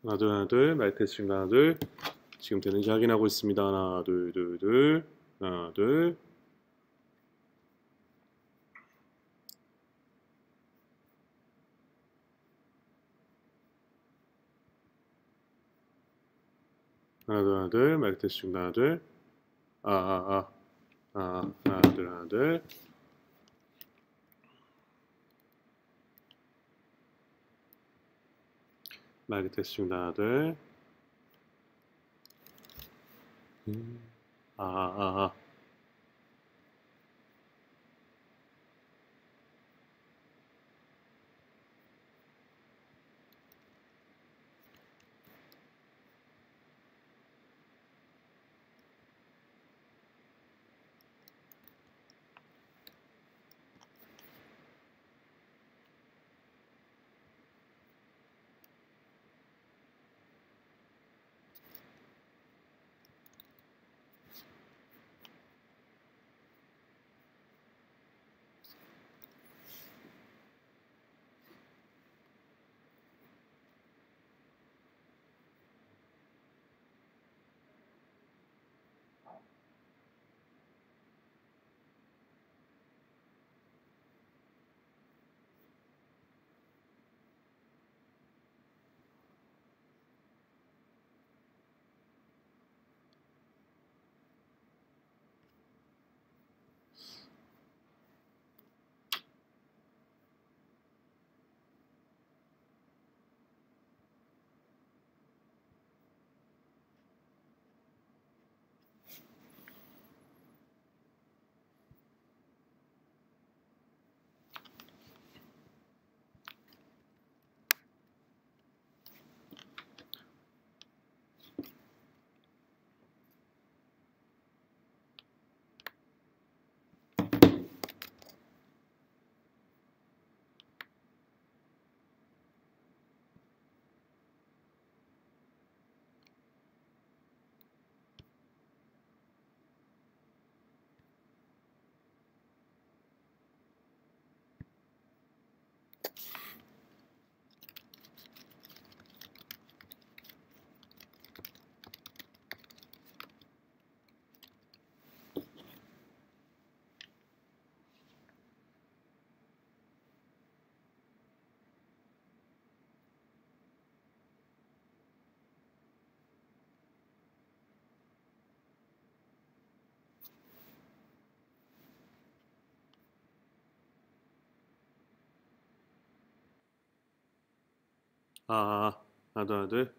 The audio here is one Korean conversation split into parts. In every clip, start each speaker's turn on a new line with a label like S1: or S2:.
S1: 하나 둘 하나 둘 마이크 테스트입니다. 하나 둘 지금 되는지 확인하고 있습니다. 하나 둘 둘 둘 하나 둘 하나 둘 하나 둘 마이크 테스트입니다. 하나 둘 하나 둘 하나 둘 마이크 테스트입니다. 하나 둘 하나 둘 하나 둘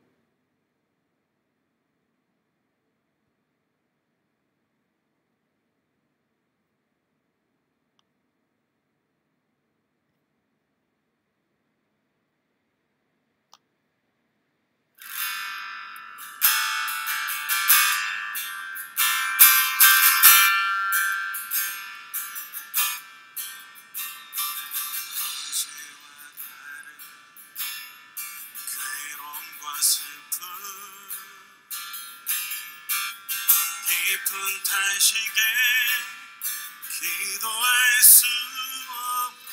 S2: 깊은 탄식에 기도할 수 없고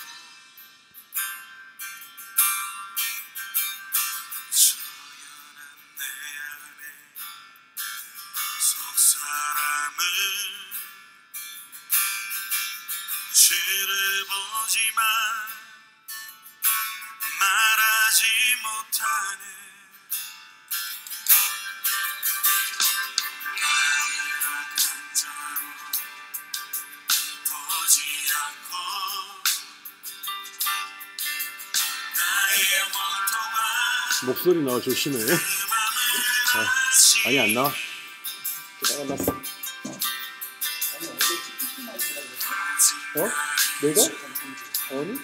S2: 조연한 내 안에 속사람을 주를 보지만 말하지 못하네.
S1: 목소리 나와 조심해. 아니 안 나와. 안 났어. 내가? 아니?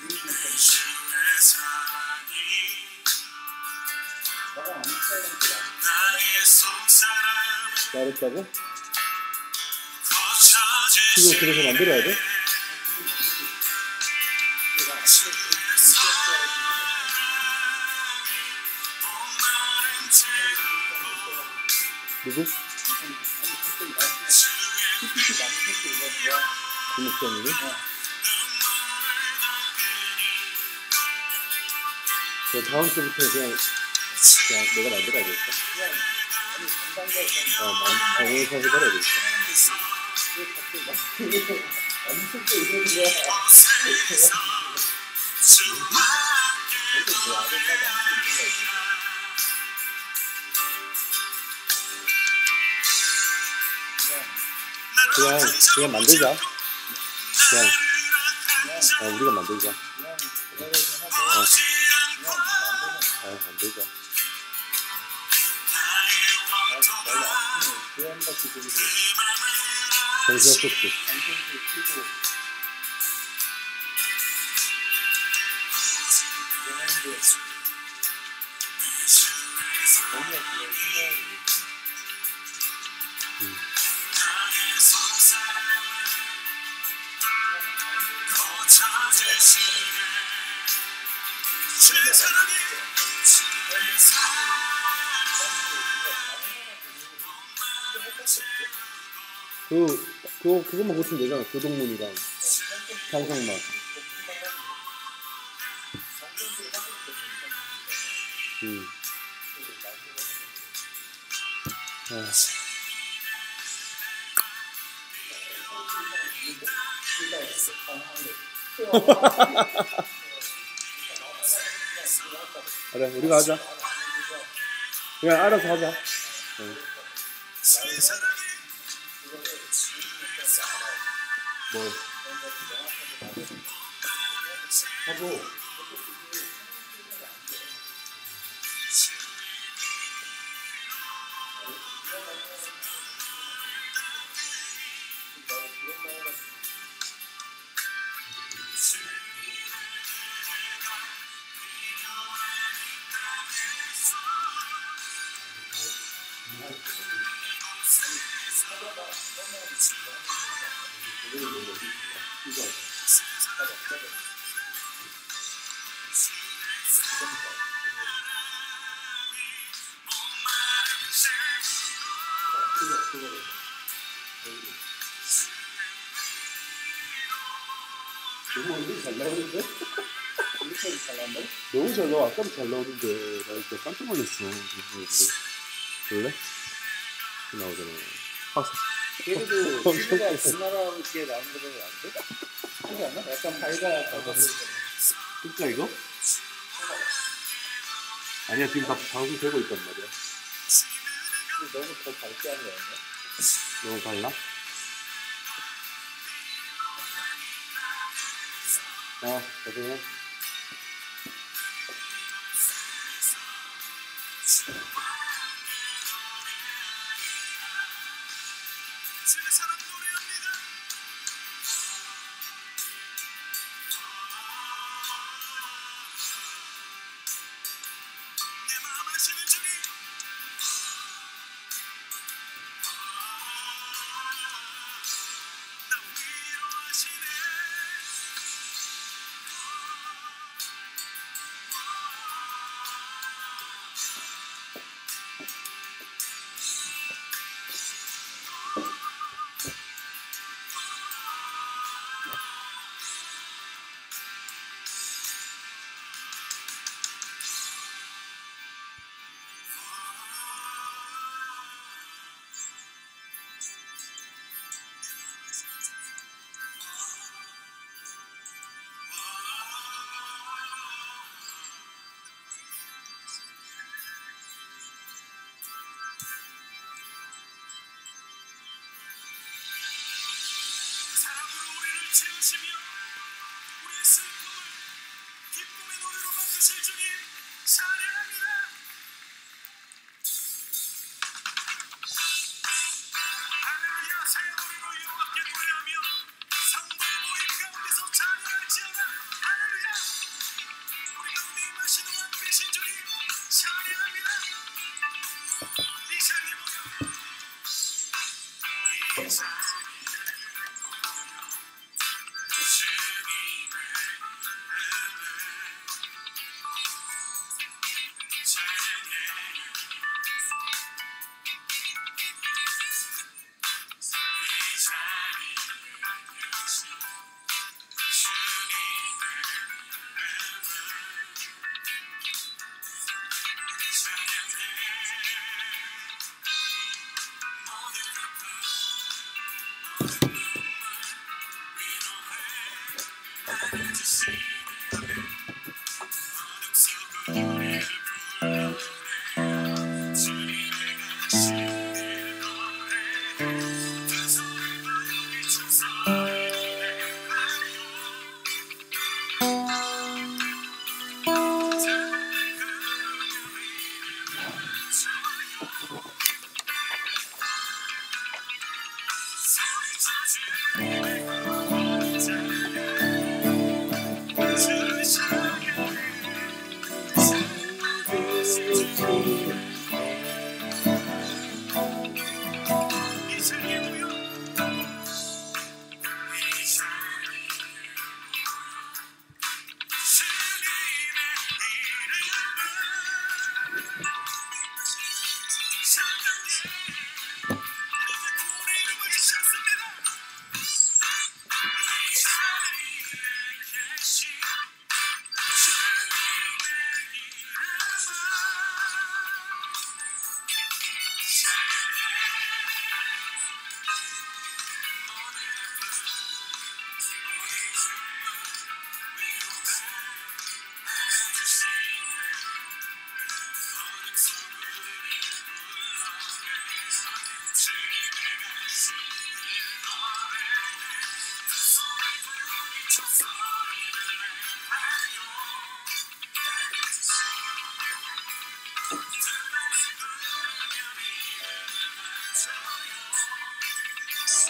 S1: 말했다고? 지금 그래서 만들어야 돼? 누구? 그 목사님이? 다음 주부터 그냥 그냥 내가 만들어야 되겠다.
S3: 그냥 아니 담당자
S1: 방에서 해버려야 되겠다.
S3: 왜 갑자기 막 완전 또 이러는 거야. 여기 뭐 아줌마도 엄청 이런 거 있어.
S1: 그냥 만들자. 그냥 우리가 만들자.
S3: 그냥 그거를 하고 그냥
S1: 만들자.
S3: 내일 아침에 교회 한 바퀴 돌고
S1: 정신없었지.
S3: 방송도 키고 그러는데 너무 그걸 생각하고
S1: 그것만 고치면 되잖아. 교동문이랑 장성만. 그래, 우리가 하자. 그냥 알아서 하자. 뭐
S3: 하고
S1: 너무 얼굴 잘 나오는데?
S3: 이렇게 잘 나온다?
S1: 너무 잘 나와. 아까도 잘 나오는데 나 진짜 깜짝 놀랐어. 볼래? 나오잖아.
S3: 그래도 피부가 정나라하게 나온 거는 안 돼? 그렇지 않아? 약간 밝아야
S1: 진짜 이거? 아니야, 지금 다 방송 되고 있단 말이야.
S3: 너무 더 밝게 하는 거 아니야?
S1: 너무 달라? 고생해.
S2: 채우시며 우리의 슬픔을 기쁨의 노래로 바꾸실 주님 찬양합니다. 할렐루야. 새 노래로 여호와께 노래하며 성도의 모임 가운데서 찬양할지어다. 할렐루야. 우리 가운데 임하시는 왕 되신 주님 찬양합니다. 이 자리에 모여 이 자리에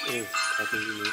S1: 오, 다 들리네.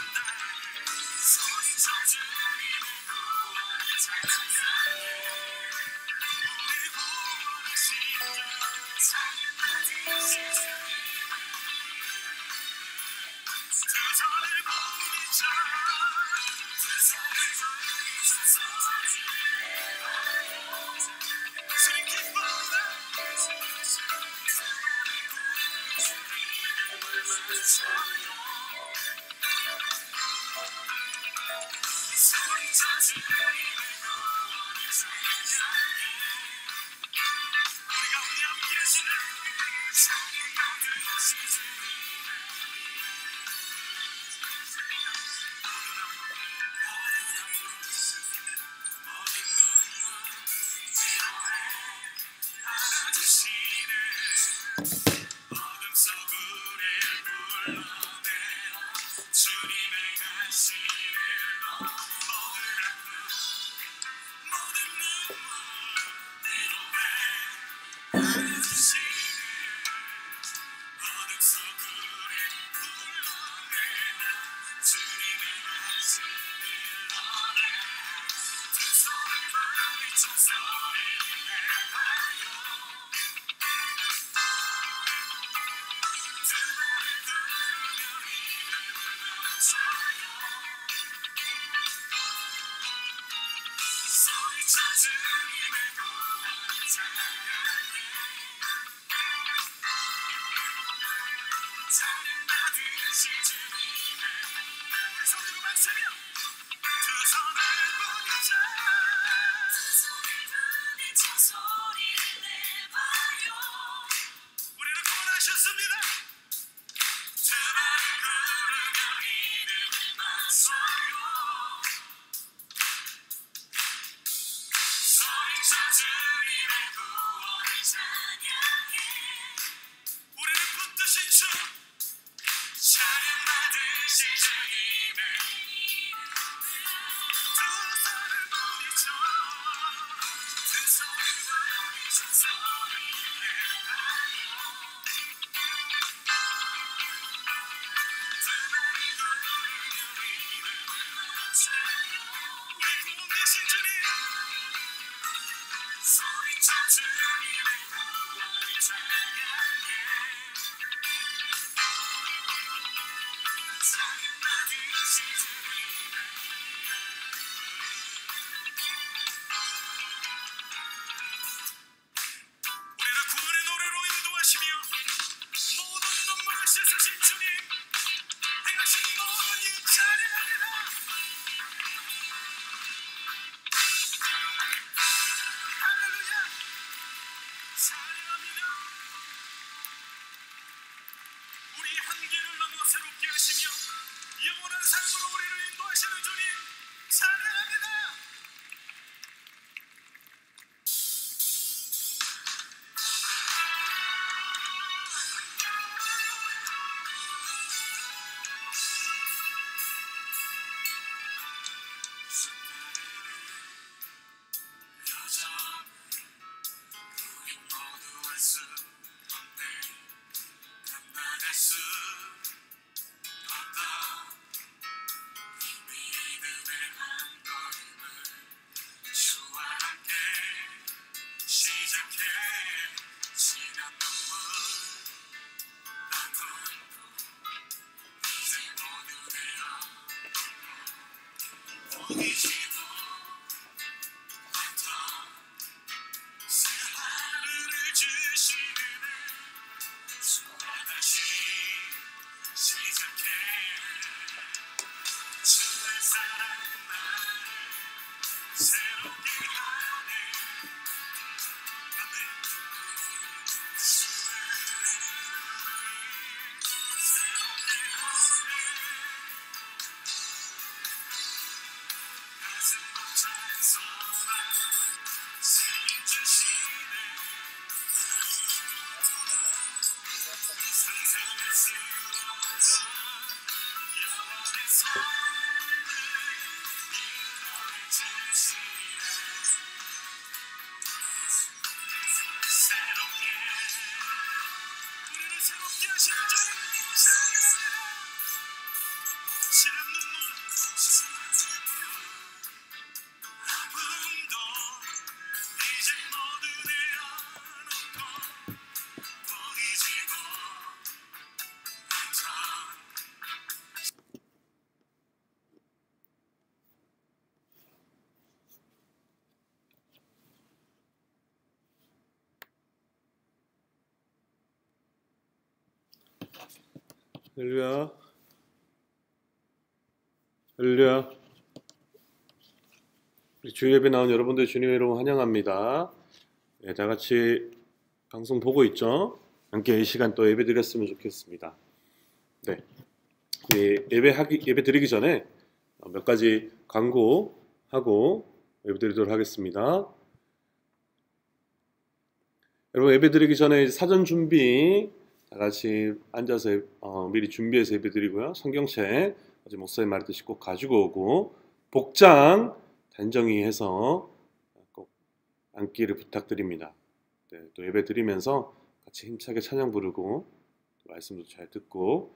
S1: 할렐루야. 할렐루야. 우리 주일 예배 나온 여러분들 주님의 이름으로 환영합니다. 네, 다 같이 방송 보고 있죠? 함께 이 시간 또 예배 드렸으면 좋겠습니다. 네, 예배 드리기 전에 몇 가지 광고하고 예배 드리도록 하겠습니다. 여러분, 예배 드리기 전에 사전 준비 다 같이 앉아서 미리 준비해서 예배 드리고요. 성경책 어제 목사님 말했듯이 꼭 가지고 오고, 복장 단정히 해서 꼭 앉기를 부탁드립니다. 네, 또 예배 드리면서 같이 힘차게 찬양 부르고 말씀도 잘 듣고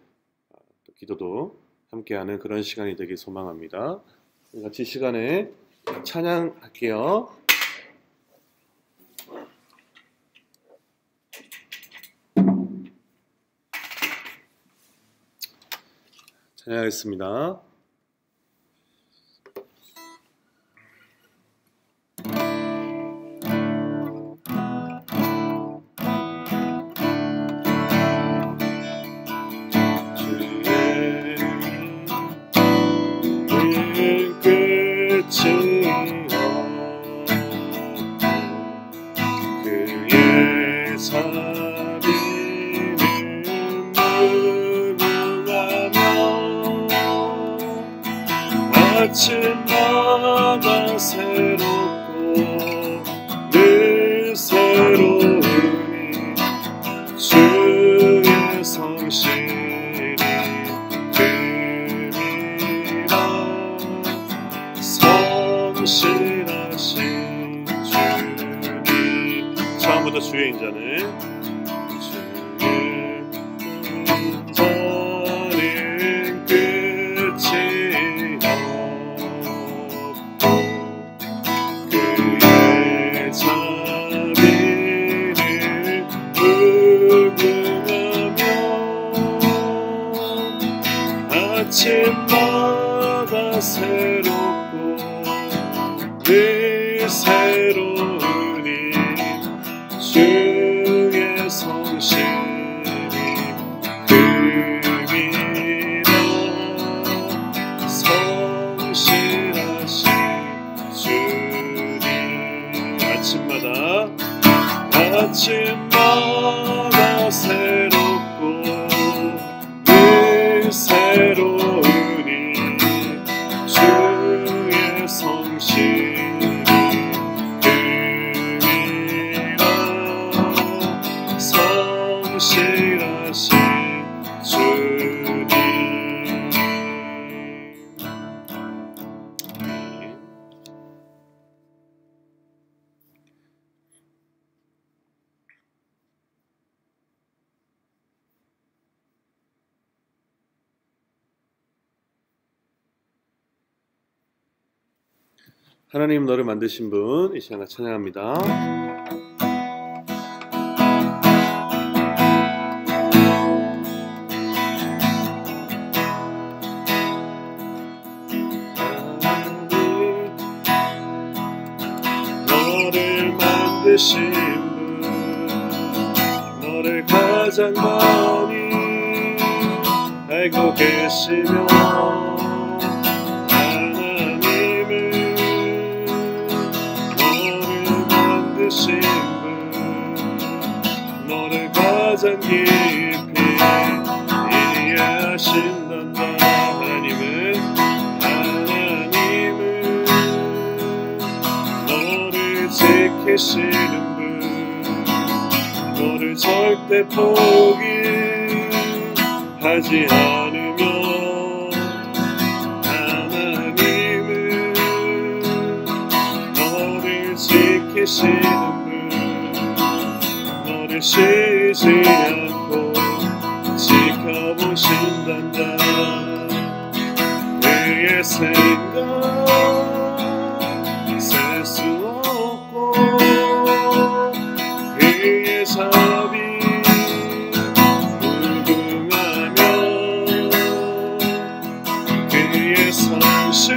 S1: 또 기도도 함께하는 그런 시간이 되길 소망합니다. 같이 이 시간에 찬양할게요. 찬양하겠습니다. 아침마다 새롭고 늘 새로우니 주의 성실이 흠이라 성실하신 주님. 처음부터 주의 인자는 아침마다 새롭고 늘 새로우니 주의 성실이 흠이라 성실하신 주님. 아침마다 새롭고 늘 새로우니 주의 성실이 흠이라 성실하신 주님. 하나님 너를 만드신 분, 이 시간에 찬양합니다. 너를 만드신 분, 너를 가장 많이 알고 계시며 너를 가장 깊이 이해하신단다. 하나님은 너를 지키시는 분, 너를 절대 포기하지 않으며 하나님은 너를 지키시는 쉬지 않고 지켜보신단다. 그의 생각 셀 수 없고 그의 자비 무궁하며 그의 성실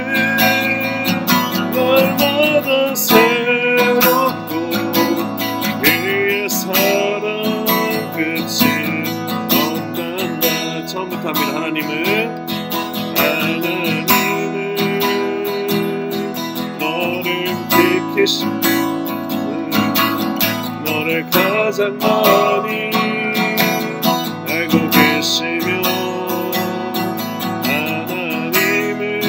S1: 날마다 새롭고 그의 사랑 끝이 없단 너를 가장 많이 알고 계시며 하나님은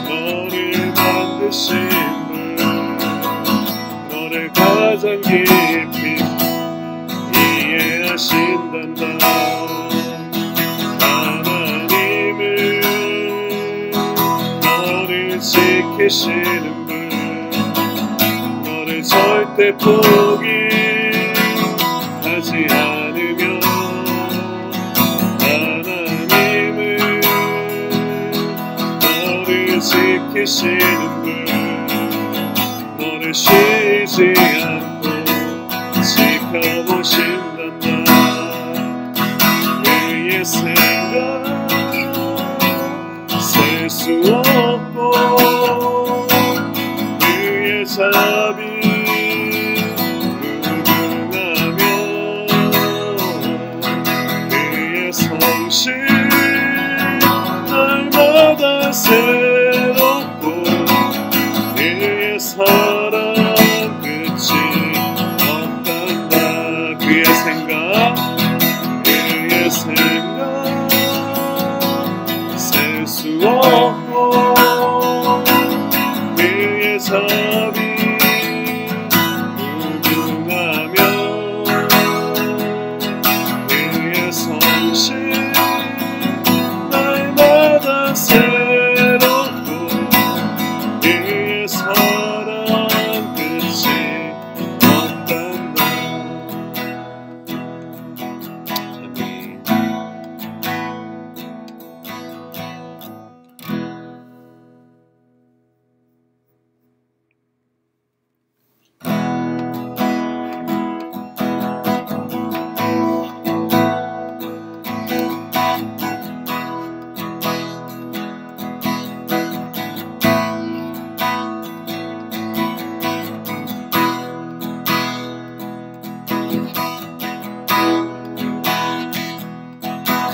S1: 너를 만드신 분 너를 가장 깊이 이해하신단다 하나님은 너를 지키시는 분 너를 절대 포기하지 않으며 하나님은 너를 지키시는 분 너를 쉬지 않고 지켜보신단다 그의 생각 셀 수 없고 그의 자비 무궁하며 그의 성실 날마다 새롭고 그의 사랑 끝이 없단다 그의 생각 셀 수 없고 그의 자비 무궁하며 그의 성실 날마다 새롭고 그의 사랑 끝이 없단다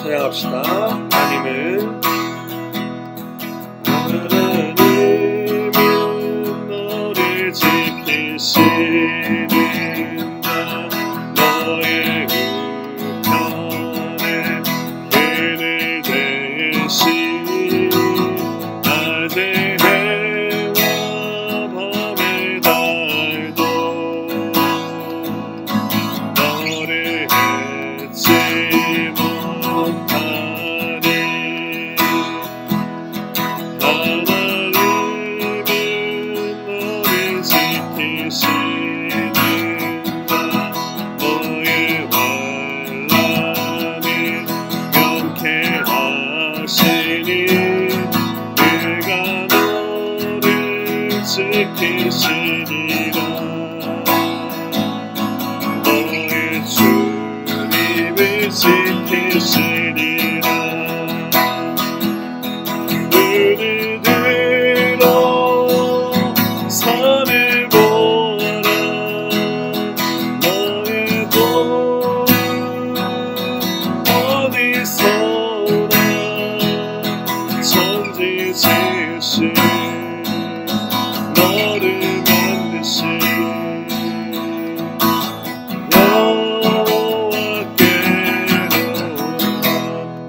S1: 찬양합시다. 하나님은 너를 지키시는다 너의 우편에 그를 대신 낮에 해와 밤의 달도 너를 해치 못하니 하나님은 너를 지키시는다 너의 환난을 명쾌하시니 그가 너를 지키시리라 너의 주님을 지키시리라 눈을 들어 산을 보아라 너의 돈 어디서나 천지 지으신 너를 만드신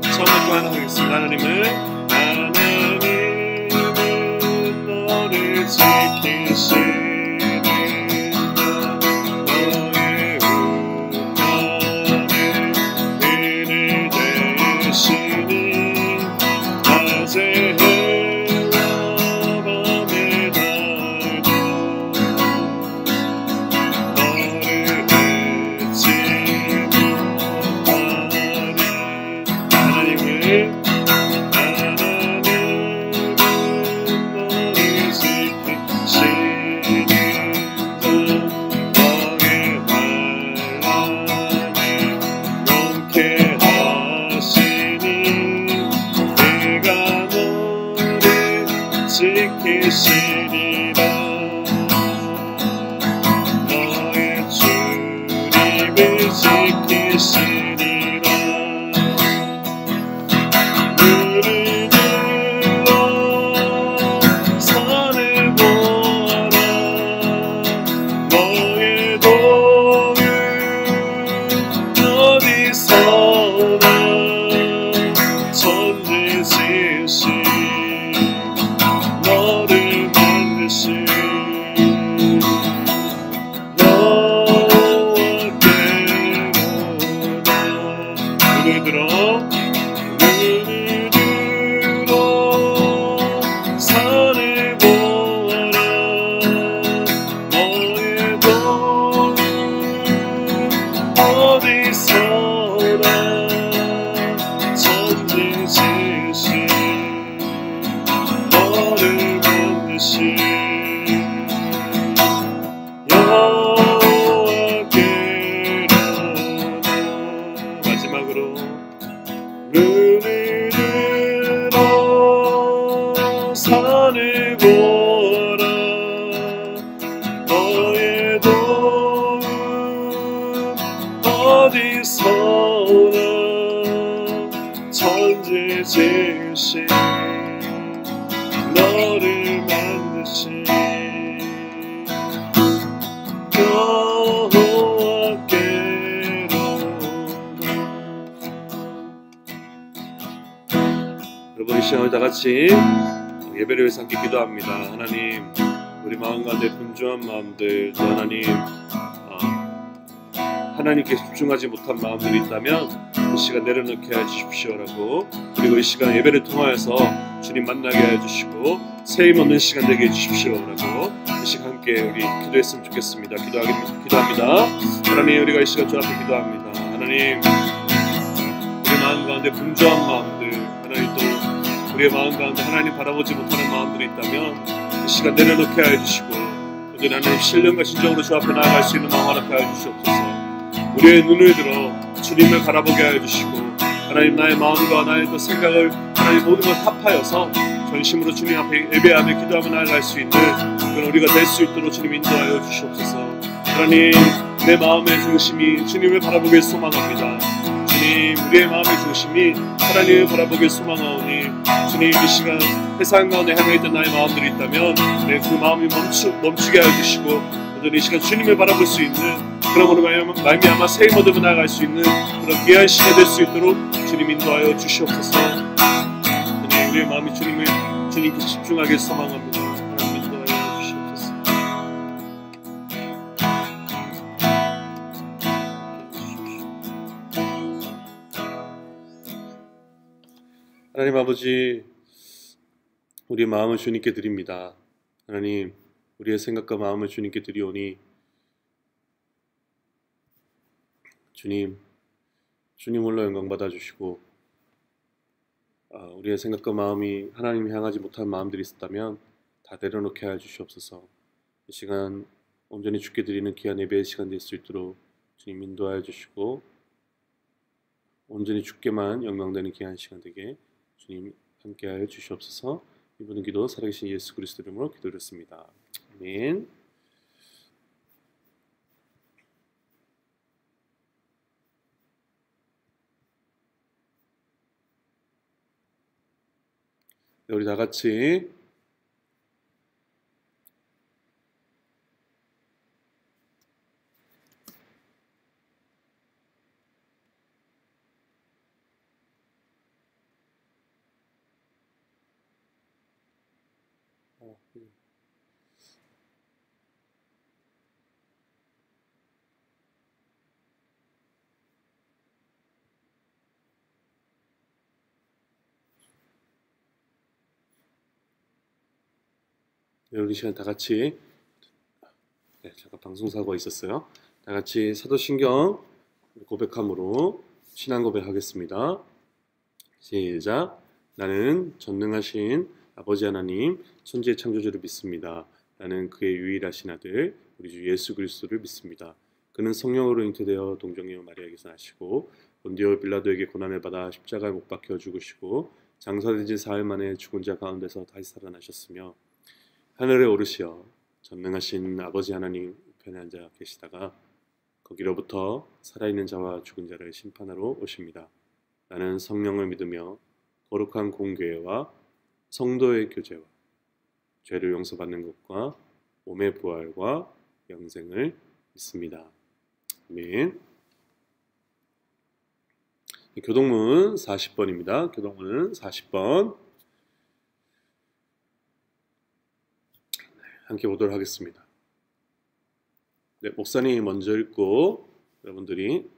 S1: 처음부터 하나 하겠습니다. 하나님은 너를 지키시는다 너의 우편에 그를 대시니 낮에 해와 밤의 달도 너를 해치 못하니 하나님은 너를 지키시는다 너의 환난을 명쾌하시니 그가 너를 지키시리라 너의 주님을 지키시리라 눈을 들어 산을 보아라 너의 돈 지으신 너를 만드신 여호와께로. 여러분, 이 시간을 다 같이 예배를 위해서 함께 기도합니다. 하나님, 우리 마음 가운데 분주한 마음들, 또 하나님께 집중하지 못한 마음들이 있다면 이 시간 내려놓게 해주십시오라고, 그리고 이 시간 예배를 통하여서 주님 만나게 해주시고 새 힘 얻는 시간 되게 해주십시오라고 이 시간 함께 우리 기도했으면 좋겠습니다. 기도합니다. 하나님, 우리가 이 시간 주 앞에 기도합니다. 하나님, 우리 마음 가운데 분주한 마음들, 하나님, 또 우리의 마음 가운데 하나님 바라보지 못하는 마음들이 있다면 이 시간 내려놓게 해주시고, 여전히 하나님 신령과 진정으로 주 앞에 나아갈 수 있는 마음 허락하여 주시옵소서. 우리의 눈을 들어 주님을 바라보게 하여 주시고, 하나님, 나의 마음과 나의 또 생각을 하나님 모든 걸 합하여서 전심으로 주님 앞에 예배하며 기도하며 나아갈 수 있는 그런 우리가 될 수 있도록 주님 인도하여 주시옵소서. 하나님, 내 마음의 중심이 주님을 바라보길 소망합니다. 주님, 우리의 마음의 중심이 하나님을 바라보길 소망하오니, 주님, 이 시간 세상 가운데 향해 있던 나의 마음들이 있다면 그 마음이 멈추게 하여 주시고, 여전히 이 시간 주님을 바라볼 수 있는 그러므로 말미암아 새 힘 얻으며 나아갈 수 있는 그런 귀한 시간 될 수 있도록 주님 인도하여 주시옵소서. 하나님, 우리의 마음이 주님께 집중하길 소망합니다. 하나님, 인도하여 주시옵소서. 하나님 아버지, 우리의 마음을 주님께 드립니다. 하나님, 우리의 생각과 마음을 주님께 드리오니 주님 홀로 영광 받아주시고, 우리의 생각과 마음이 하나님 향하지 못한 마음들이 있었다면 다 내려놓게 하여 주시옵소서. 이 시간 온전히 주께 드리는 귀한 예배의 시간 될 수 있도록 주님 인도하여 주시고, 온전히 주께만 영광되는 귀한 시간 되게 주님 함께하여 주시옵소서. 이분은 기도 살아계신 예수 그리스도 이름으로 기도드렸습니다. 아멘. 네, 우리 다 같이 여기 시간 다 같이 잠깐 방송사고가 있었어요. 다 같이 사도신경 고백함으로 신앙 고백하겠습니다. 시작. 나는 전능하신 아버지 하나님 천지의 창조주를 믿습니다. 나는 그의 유일하신 아들 우리 주 예수 그리스도를 믿습니다. 그는 성령으로 잉태되어 동정녀 마리아에게서 나시고 본디오 빌라도에게 고난을 받아 십자가에 못 박혀 죽으시고 장사된 지 사흘 만에 죽은 자 가운데서 다시 살아나셨으며 하늘에 오르시어 전능하신 아버지 하나님 우편에 앉아 계시다가 거기로부터 살아있는 자와 죽은 자를 심판하러 오십니다. 나는 성령을 믿으며 거룩한 공교회와 성도의 교제와 죄를 용서받는 것과 몸의 부활과 영생을 믿습니다. 아멘. 교동문 40번입니다. 교동문 40번 함께 보도록 하겠습니다. 네, 목사님이 먼저 읽고 여러분들이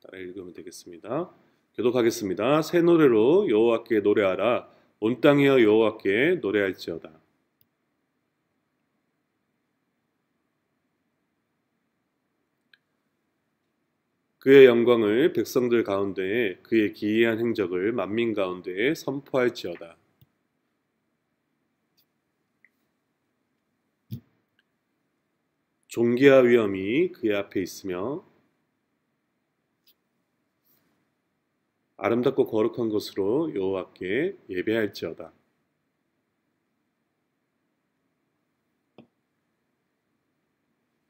S1: 따라 읽으면 되겠습니다. 교독하겠습니다. 새 노래로 여호와께 노래하라. 온 땅이여 여호와께 노래할지어다. 그의 영광을 백성들 가운데에 그의 기이한 행적을 만민 가운데에 선포할지어다. 존귀와 위엄이 그의 앞에 있으며 아름답고 거룩한 것으로 여호와께 예배할지어다.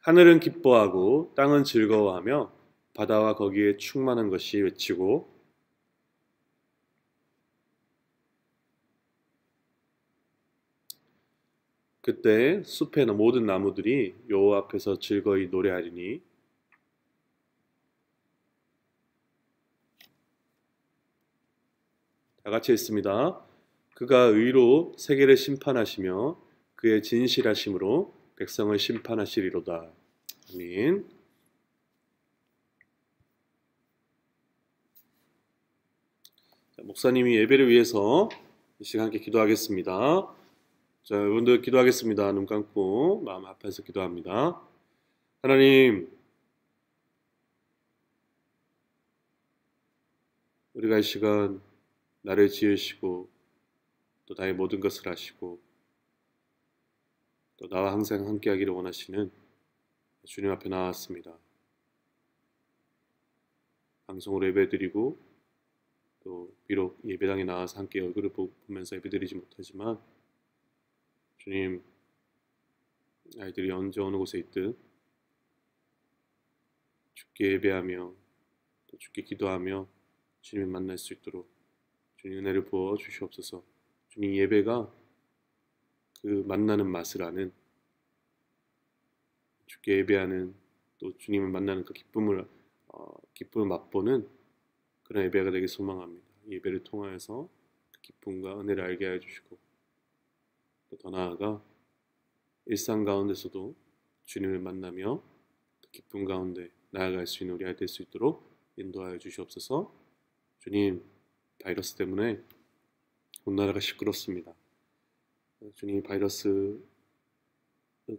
S1: 하늘은 기뻐하고 땅은 즐거워하며 바다와 거기에 충만한 것이 외치고 그때 숲의 모든 나무들이 여호와 앞에서 즐거이 노래하리니 다 같이 했습니다. 그가 의로 세계를 심판하시며 그의 진실하심으로 백성을 심판하시리로다. 아멘. 자, 목사님이 예배를 위해서 이 시간 함께 기도하겠습니다. 자, 여러분들 기도하겠습니다. 눈 감고 마음 앞에서 기도합니다. 하나님, 우리가 이 시간 나를 지으시고 또 나의 모든 것을 아시고 또 나와 항상 함께하기를 원하시는 주님 앞에 나왔습니다. 방송으로 예배드리고 또 비록 예배당에 나와서 함께 얼굴을 보면서 예배드리지 못하지만 주님, 아이들이 언제 어느 곳에 있든 주께 예배하며 또 주께 기도하며 주님을 만날 수 있도록 주님 은혜를 부어 주시옵소서. 주님, 예배가 그 만나는 맛을 아는, 주께 예배하는 또 주님을 만나는 그 기쁨을 맛보는 그런 예배가 되길 소망합니다. 예배를 통하여서 그 기쁨과 은혜를 알게 하여 주시고 또 더 나아가 일상 가운데서도 주님을 만나며 그 기쁨 가운데 나아갈 수 있는 우리 아이 될 수 있도록 인도하여 주시옵소서. 주님, 바이러스 때문에 온 나라가 시끄럽습니다. 주님, 바이러스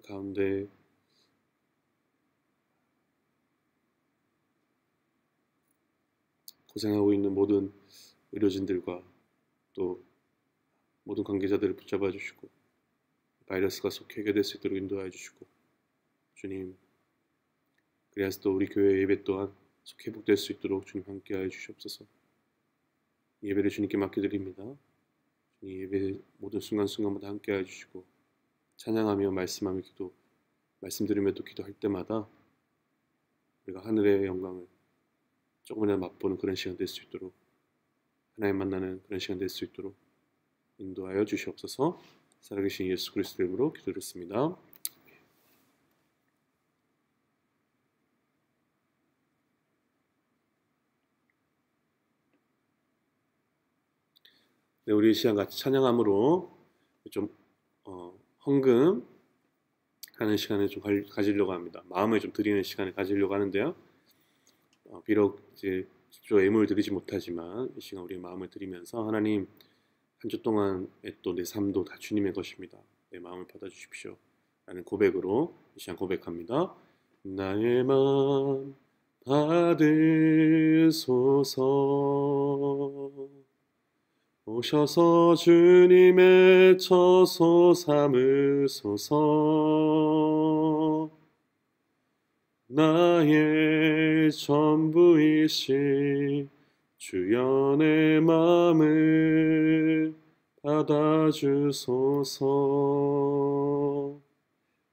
S1: 가운데 고생하고 있는 모든 의료진들과 또 모든 관계자들을 붙잡아 주시고 바이러스가 속히 해결될 수 있도록 인도하여 주시고 주님, 그래야서 또 우리 교회 예배 또한 속히 회복될 수 있도록 주님 함께하여 주시옵소서. 예배를 주님께 맡겨드립니다. 주님, 예배 모든 순간순간마다 함께하여 주시고 찬양하며 말씀하며 기도, 말씀 들으며 또 기도할 때마다 우리가 하늘의 영광을 조금이라도 맛보는 그런 시간 될 수 있도록, 하나님 만나는 그런 시간 될 수 있도록 인도하여 주시옵소서. 살아계신 예수 그리스도 이름으로 기도드렸습니다. 네, 우리 이 시간 같이 찬양함으로 좀 헌금하는 시간을 좀 가지려고 합니다. 마음을 좀 드리는 시간을 가지려고 하는데요. 비록 이제 직접 예물을 드리지 못하지만 이 시간 우리의 마음을 드리면서 하나님, 한 주 동안의 또 내 삶도 다 주님의 것입니다. 내 마음을 받아주십시오 라는 고백으로 이 시간 고백합니다. 나의 마음 받으소서. 오셔서 주님의 처소 삼으소서. 나의 전부이신 주여 내 마음을 받아주소서.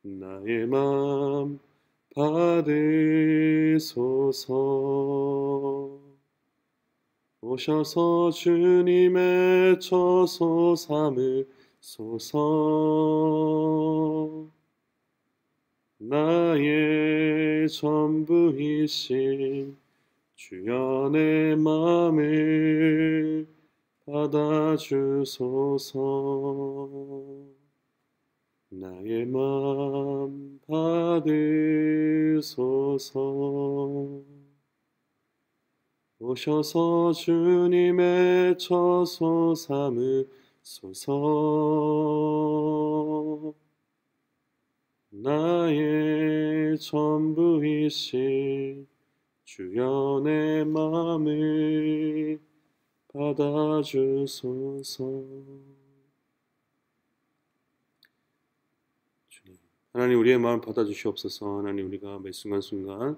S1: 나의 마음 받으소서. 오셔서 주님의 처소 삼으소서. 나의 전부이신 주여 내 마음을 받아주소서. 나의 마음 받으소서. 오셔서 주님의 처소 삼으소서. 나의 전부이신 주여 내 마음을 받아주소서. 주님, 하나님 우리의 마음 받아주시옵소서. 하나님, 우리가 매 순간순간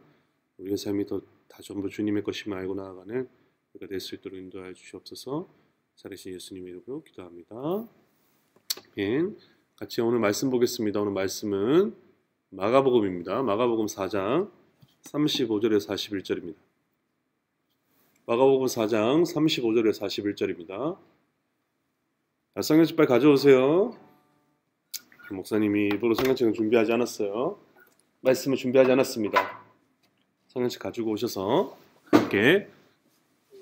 S1: 우리의 삶이 다 전부 주님의 것임을 알고 나아가는 우리가 될 수 있도록 인도하여 주시옵소서. 살아계신 예수님 이름으로 기도합니다. 아멘. 같이 오늘 말씀 보겠습니다. 오늘 말씀은 마가복음입니다. 마가복음 4장 35절에서 41절입니다. 마가복음 4장 35절에서 41절입니다. 성경책 빨리 가져오세요. 목사님이 일부러 성경책을 준비하지 않았어요. 말씀을 준비하지 않았습니다. 성경책 가지고 오셔서 함께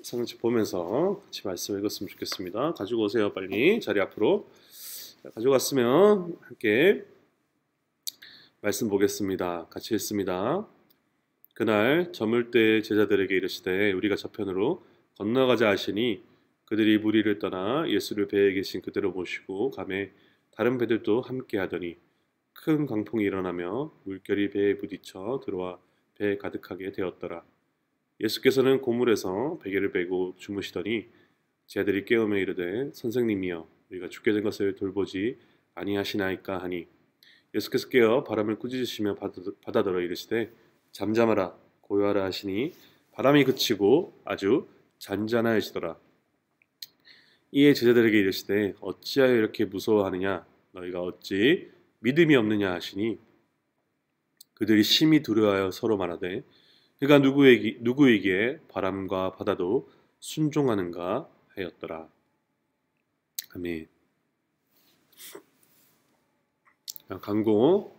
S1: 성경책 보면서 같이 말씀을 읽었으면 좋겠습니다. 가지고 오세요. 빨리 자리 앞으로. 가지고 왔으면 함께 말씀 보겠습니다. 같이 읽습니다. 그날 저물 때 제자들에게 이르시되 우리가 저편으로 건너가자 하시니 그들이 무리를 떠나 예수를 배에 계신 그대로 모시고 가매 다른 배들도 함께 하더니 큰 광풍이 일어나며 물결이 배에 부딪혀 들어와 배에 가득하게 되었더라. 예수께서는 고물에서 베개를 베고 주무시더니 제자들이 깨우며 이르되 선생님이여 우리가 죽게 된 것을 돌보지 아니하시나이까 하니 예수께서 깨어 바람을 꾸짖으시며 바다더러 이르시되 잠잠하라 고요하라 하시니 바람이 그치고 아주 잔잔하여지더라. 이에 제자들에게 이르시되 어찌하여 이렇게 무서워하느냐 너희가 어찌 믿음이 없느냐 하시니 그들이 심히 두려워하여 서로 말하되 그가 누구이기에 바람과 바다도 순종하는가 하였더라. 아멘. 광고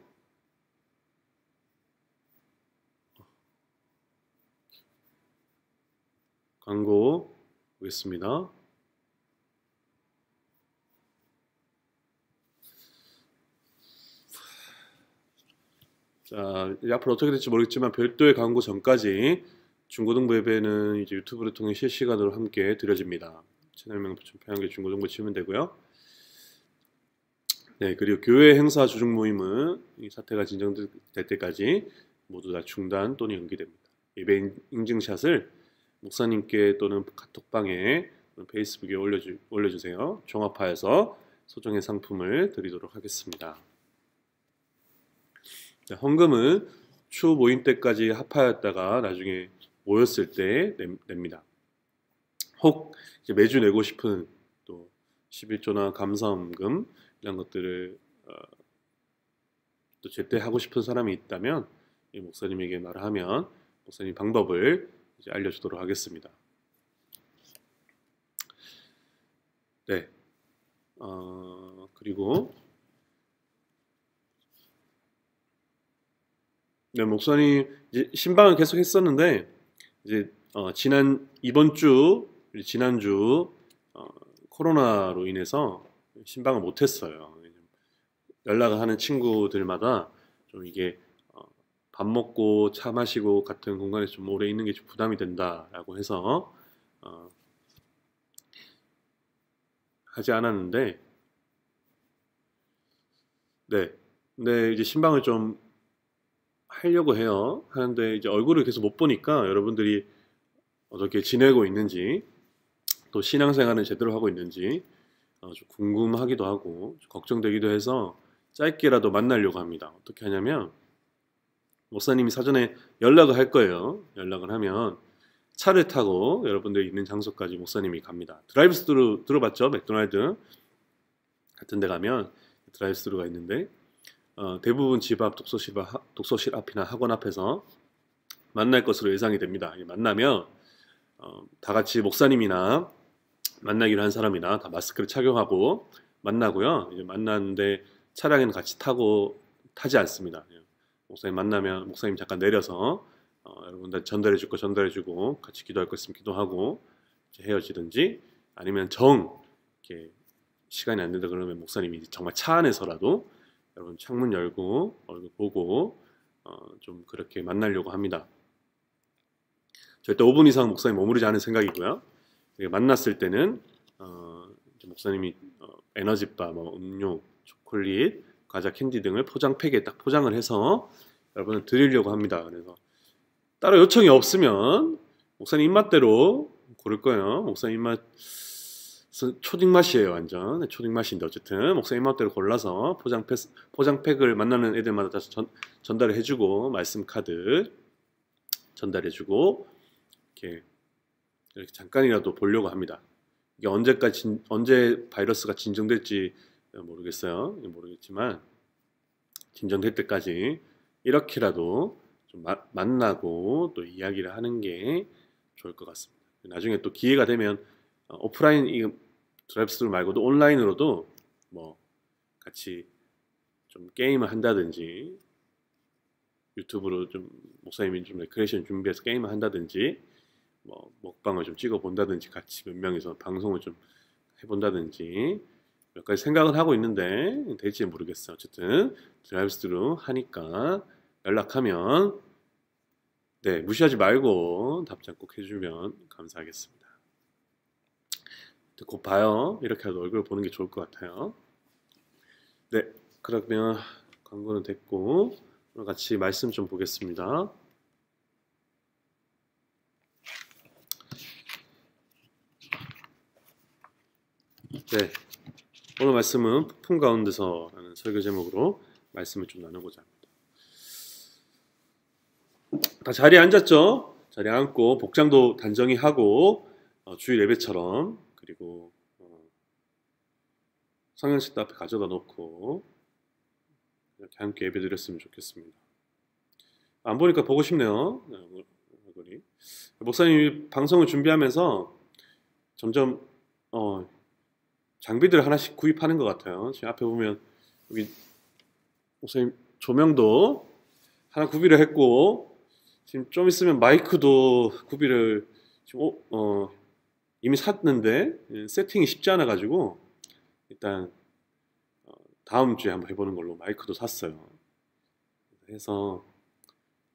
S1: 보겠습니다. 자, 이제 앞으로 어떻게 될지 모르겠지만 별도의 광고 전까지 중고등부 예배는 이제 유튜브를 통해 실시간으로 함께 드려집니다. 채널명 편하게 중고등부 치면 되고요. 네, 그리고 교회 행사 조직 모임은 이 사태가 진정될 때까지 모두 다 중단 또는 연기됩니다. 예배 인증샷을 목사님께 또는 카톡방에 페이스북에 올려주세요. 종합하여서 소정의 상품을 드리도록 하겠습니다. 자, 헌금은 추 모임 때까지 합하였다가 나중에 모였을 때 냅니다. 혹 이제 매주 내고 싶은 또 11조나 감사헌금 이런 것들을 또 제때 하고 싶은 사람이 있다면 이 목사님에게 말하면 목사님 방법을 이제 알려주도록 하겠습니다. 네, 그리고 네, 목사님 이제 신방을 계속 했었는데 이제 지난주 코로나로 인해서 신방을 못했어요. 연락을 하는 친구들마다 좀 이게 밥 먹고 차 마시고 같은 공간에 좀 오래 있는 게 좀 부담이 된다라고 해서 하지 않았는데, 네, 근데 이제 신방을 좀 하려고 해요. 하는데 이제 얼굴을 계속 못 보니까 여러분들이 어떻게 지내고 있는지 또 신앙생활은 제대로 하고 있는지 좀 궁금하기도 하고 좀 걱정되기도 해서 짧게라도 만나려고 합니다. 어떻게 하냐면 목사님이 사전에 연락을 할 거예요. 연락을 하면 차를 타고 여러분들이 있는 장소까지 목사님이 갑니다. 드라이브스루 들어봤죠? 맥도날드 같은 데 가면 드라이브스루가 있는데 대부분 집 앞, 독서실 앞이나 학원 앞에서 만날 것으로 예상이 됩니다. 만나면 다 같이 목사님이나 만나기로 한 사람이나 다 마스크를 착용하고 만나고요. 이제 만났는데 차량에는 같이 타지 않습니다. 목사님 만나면 목사님 잠깐 내려서 여러분들 전달해줄 거 전달해주고 같이 기도할 거 있으면 기도하고 헤어지든지 아니면 이렇게 시간이 안 된다 그러면 목사님이 정말 차 안에서라도 여러분 창문 열고 얼굴 보고 좀 그렇게 만나려고 합니다. 절대 5분 이상 목사님 머무르지 않을 생각이고요. 만났을 때는 목사님이 에너지바, 음료, 초콜릿, 과자, 캔디 등을 포장팩에 딱 포장을 해서 여러분을 드리려고 합니다. 그래서 따로 요청이 없으면 목사님 입맛대로 고를 거예요. 목사님 입맛 초딩 맛이에요. 완전 초딩 맛인데 어쨌든 목사님 입맛대로 골라서 포장팩을 만나는 애들마다 다시 전달을 해주고 말씀 카드 전달해주고 이렇게 잠깐이라도 보려고 합니다. 이게 언제 바이러스가 진정될지 모르겠지만 진정될 때까지 이렇게라도 좀 만나고 또 이야기를 하는 게 좋을 것 같습니다. 나중에 또 기회가 되면 오프라인 드라이브스루 말고도 온라인으로도 뭐 같이 좀 게임을 한다든지 유튜브로 좀 목사님이 좀 레크레이션 준비해서 게임을 한다든지 뭐 먹방을 좀 찍어 본다든지 같이 몇 명이서 방송을 좀 해본다든지 몇 가지 생각을 하고 있는데 될지 모르겠어요. 어쨌든 드라이브스루 하니까 연락하면 네, 무시하지 말고 답장 꼭 해주면 감사하겠습니다. 곧 봐요. 이렇게라도 얼굴 보는 게 좋을 것 같아요. 네, 그러면 광고는 됐고 오늘 같이 말씀 좀 보겠습니다. 네, 오늘 말씀은 폭풍 가운데서라는 설교 제목으로 말씀을 좀 나누고자 합니다. 다 자리에 앉았죠? 자리에 앉고 복장도 단정히 하고 주일 예배처럼 그리고 성경책도 앞에 가져다 놓고 이렇게 함께 예배 드렸으면 좋겠습니다. 안 보니까 보고 싶네요. 얼굴이. 목사님이 방송을 준비하면서 점점 장비들을 하나씩 구입하는 것 같아요. 지금 앞에 보면 여기 목사님 조명도 하나 구비를 했고 지금 좀 있으면 마이크도 구비를 지금 이미 샀는데 세팅이 쉽지 않아 가지고 일단 다음 주에 한번 해보는 걸로 마이크도 샀어요. 해서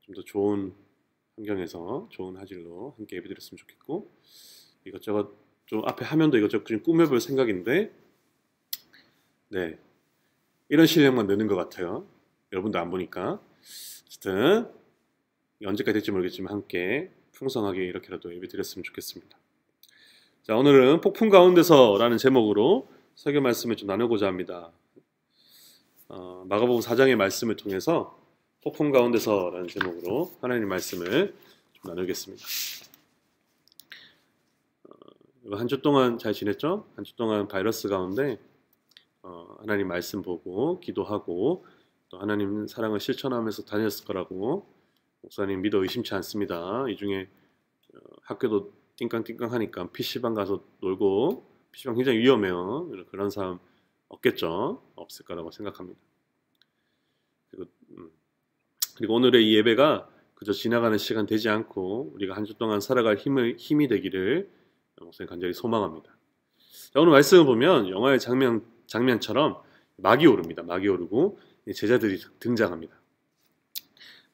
S1: 좀 더 좋은 환경에서 좋은 화질로 함께 예배드렸으면 좋겠고 이것저것 좀 앞에 화면도 이것저것 좀 꾸며볼 생각인데 네 이런 실력만 느는 것 같아요. 여러분도 안 보니까 어쨌든 언제까지 될지 모르겠지만 함께 풍성하게 이렇게라도 예배드렸으면 좋겠습니다. 자, 오늘은 폭풍 가운데서라는 제목으로 설교 말씀을 좀 나누고자 합니다. 마가복음 4장의 말씀을 통해서 폭풍 가운데서라는 제목으로 하나님 말씀을 좀 나누겠습니다. 한 주 동안 잘 지냈죠? 한 주 동안 바이러스 가운데 하나님 말씀 보고 기도하고 또 하나님 사랑을 실천하면서 다녔을 거라고 목사님 믿어 의심치 않습니다. 이 중에 학교도 띵깡띵깡하니까 PC방 가서 놀고 PC방 굉장히 위험해요. 그런 사람 없겠죠? 없을 거라고 생각합니다. 그리고 오늘의 이 예배가 그저 지나가는 시간 되지 않고 우리가 한 주 동안 살아갈 힘이 되기를 목사님 간절히 소망합니다. 자, 오늘 말씀을 보면 영화의 장면처럼 막이 오릅니다. 막이 오르고 제자들이 등장합니다.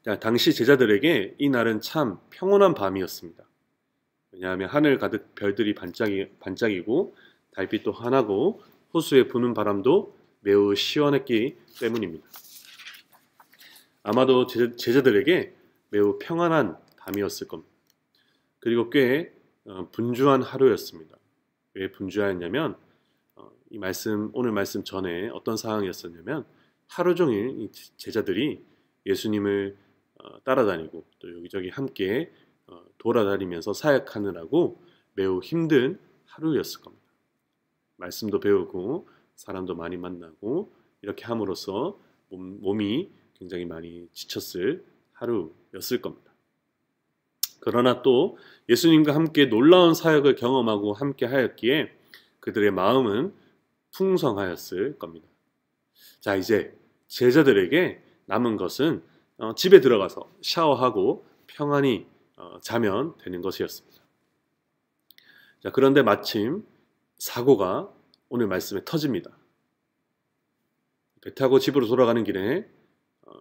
S1: 자, 당시 제자들에게 이 날은 참 평온한 밤이었습니다. 왜냐하면 하늘 가득 별들이 반짝이고 달빛도 환하고 호수에 부는 바람도 매우 시원했기 때문입니다. 아마도 제자들에게 매우 평안한 밤이었을 겁니다. 그리고 꽤 분주한 하루였습니다. 왜 분주하였냐면 오늘 말씀 전에 어떤 상황이었었냐면 하루 종일 이 제자들이 예수님을 따라다니고 또 여기저기 함께 돌아다니면서 사역하느라고 매우 힘든 하루였을 겁니다. 말씀도 배우고 사람도 많이 만나고 이렇게 함으로써 몸이 굉장히 많이 지쳤을 하루였을 겁니다. 그러나 또 예수님과 함께 놀라운 사역을 경험하고 함께 하였기에 그들의 마음은 풍성하였을 겁니다. 자, 이제 제자들에게 남은 것은 집에 들어가서 샤워하고 평안히 자면 되는 것이었습니다. 자, 그런데 마침 사고가 오늘 말씀에 터집니다. 배 타고 집으로 돌아가는 길에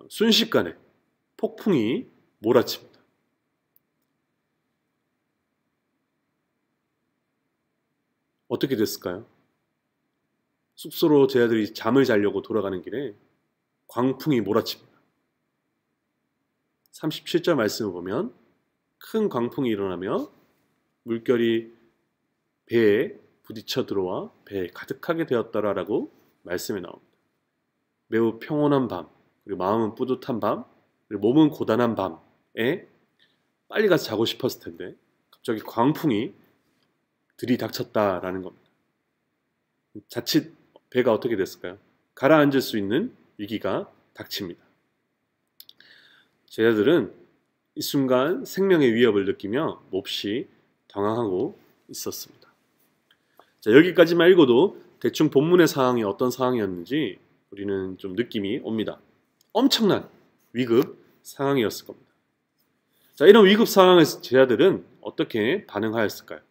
S1: 순식간에 폭풍이 몰아칩니다. 어떻게 됐을까요? 숙소로 제자들이 잠을 자려고 돌아가는 길에 광풍이 몰아칩니다. 37절 말씀을 보면 큰 광풍이 일어나며 물결이 배에 부딪혀 들어와 배에 가득하게 되었더라라고 말씀이 나옵니다. 매우 평온한 밤, 그리고 마음은 뿌듯한 밤, 그리고 몸은 고단한 밤에 빨리 가서 자고 싶었을 텐데 갑자기 광풍이 들이닥쳤다라는 겁니다. 자칫 배가 어떻게 됐을까요? 가라앉을 수 있는 위기가 닥칩니다. 제자들은 이 순간 생명의 위협을 느끼며 몹시 당황하고 있었습니다. 자, 여기까지만 읽어도 대충 본문의 상황이 어떤 상황이었는지 우리는 좀 느낌이 옵니다. 엄청난 위급 상황이었을 겁니다. 자, 이런 위급 상황에서 제자들은 어떻게 반응하였을까요?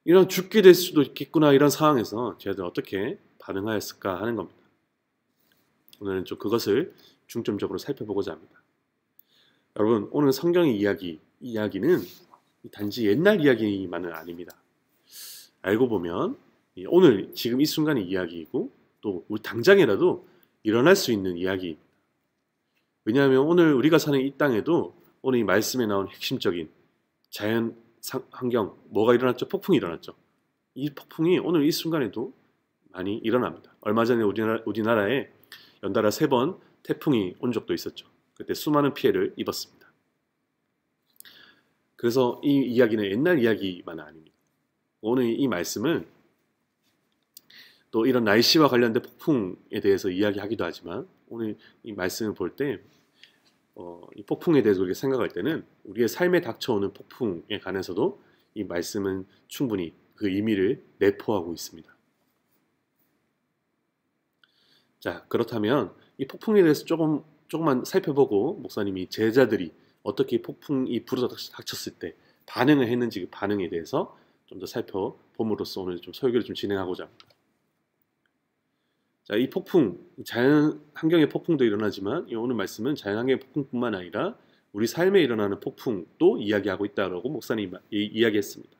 S1: 이런 죽게 될 수도 있겠구나 이런 상황에서 제자들은 어떻게 반응하였을까 하는 겁니다. 오늘은 좀 그것을 중점적으로 살펴보고자 합니다. 여러분, 오늘 성경의 이야기는 단지 옛날 이야기만은 아닙니다. 알고 보면 오늘 지금 이 순간의 이야기이고 또 우리 당장이라도 일어날 수 있는 이야기입니다. 왜냐하면 오늘 우리가 사는 이 땅에도 오늘 이 말씀에 나온 핵심적인 자연 환경, 뭐가 일어났죠? 폭풍이 일어났죠. 이 폭풍이 오늘 이 순간에도 많이 일어납니다. 얼마 전에 우리나라에 연달아 3번 태풍이 온 적도 있었죠. 그때 수많은 피해를 입었습니다. 그래서 이 이야기는 옛날 이야기만 아닙니다. 오늘 이 말씀은 또 이런 날씨와 관련된 폭풍에 대해서 이야기하기도 하지만 오늘 이 말씀을 볼 때 이 폭풍에 대해서 우리가 생각할 때는 우리의 삶에 닥쳐오는 폭풍에 관해서도 이 말씀은 충분히 그 의미를 내포하고 있습니다. 자, 그렇다면 이 폭풍에 대해서 조금만 살펴보고 목사님이 제자들이 어떻게 폭풍이 불어닥쳤을 때 반응을 했는지 그 반응에 대해서 좀 더 살펴봄으로써 오늘 좀 설교를 좀 진행하고자 합니다. 자, 이 폭풍, 자연 환경의 폭풍도 일어나지만 오늘 말씀은 자연 환경의 폭풍뿐만 아니라 우리 삶에 일어나는 폭풍도 이야기하고 있다고 목사님이 이야기했습니다.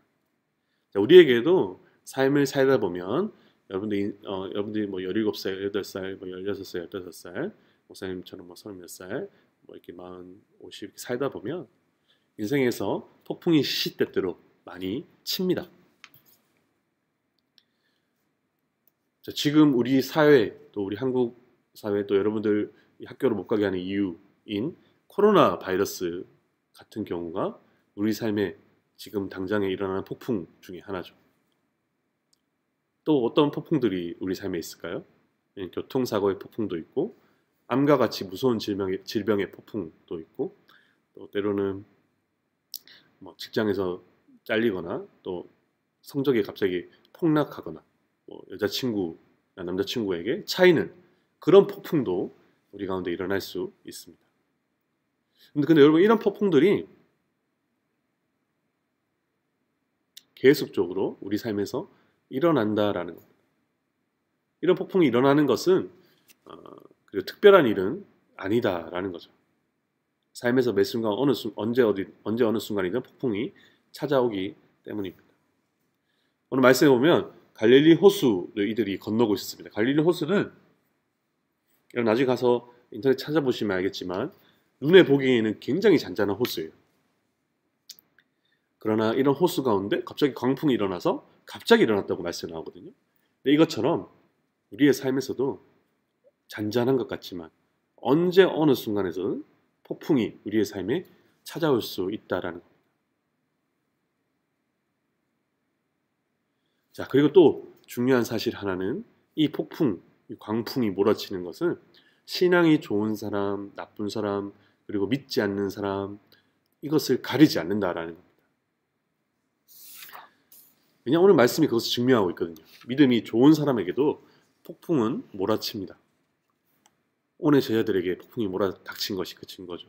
S1: 자, 우리에게도 삶을 살다 보면 여러분들이 뭐 17살, 18살, 뭐 16살, 15살, 목사님처럼 뭐 30몇 살, 뭐 이렇게 40, 50 이렇게 살다 보면 인생에서 폭풍이 시시때때로 많이 칩니다. 자, 지금 우리 사회, 또 우리 한국 사회, 또 여러분들 학교를 못 가게 하는 이유인 코로나 바이러스 같은 경우가 우리 삶에 지금 당장에 일어나는 폭풍 중에 하나죠. 또 어떤 폭풍들이 우리 삶에 있을까요? 교통사고의 폭풍도 있고 암과 같이 무서운 질병의 폭풍도 있고 또 때로는 뭐 직장에서 잘리거나 또 성적이 갑자기 폭락하거나 뭐 여자친구나 남자친구에게 차이는 그런 폭풍도 우리 가운데 일어날 수 있습니다. 근데 여러분 이런 폭풍들이 계속적으로 우리 삶에서 일어난다라는 겁니다. 이런 폭풍이 일어나는 것은 특별한 일은 아니다라는 거죠. 삶에서 매 순간 언제 어느 순간이든 폭풍이 찾아오기 때문입니다. 오늘 말씀에 보면 갈릴리 호수를 이들이 건너고 있었습니다. 갈릴리 호수는 여러분 나중에 가서 인터넷 찾아보시면 알겠지만 눈에 보기에는 굉장히 잔잔한 호수예요. 그러나 이런 호수 가운데 갑자기 광풍이 일어나서 갑자기 일어났다고 말씀이 나오거든요. 근데 이것처럼 우리의 삶에서도 잔잔한 것 같지만 언제 어느 순간에서는 폭풍이 우리의 삶에 찾아올 수 있다라는 겁니다. 자, 그리고 또 중요한 사실 하나는 이 폭풍, 이 광풍이 몰아치는 것은 신앙이 좋은 사람, 나쁜 사람, 그리고 믿지 않는 사람 이것을 가리지 않는다라는 겁니다. 왜냐하면 오늘 말씀이 그것을 증명하고 있거든요. 믿음이 좋은 사람에게도 폭풍은 몰아칩니다. 오늘 제자들에게 폭풍이 몰아닥친 것이 그친 거죠.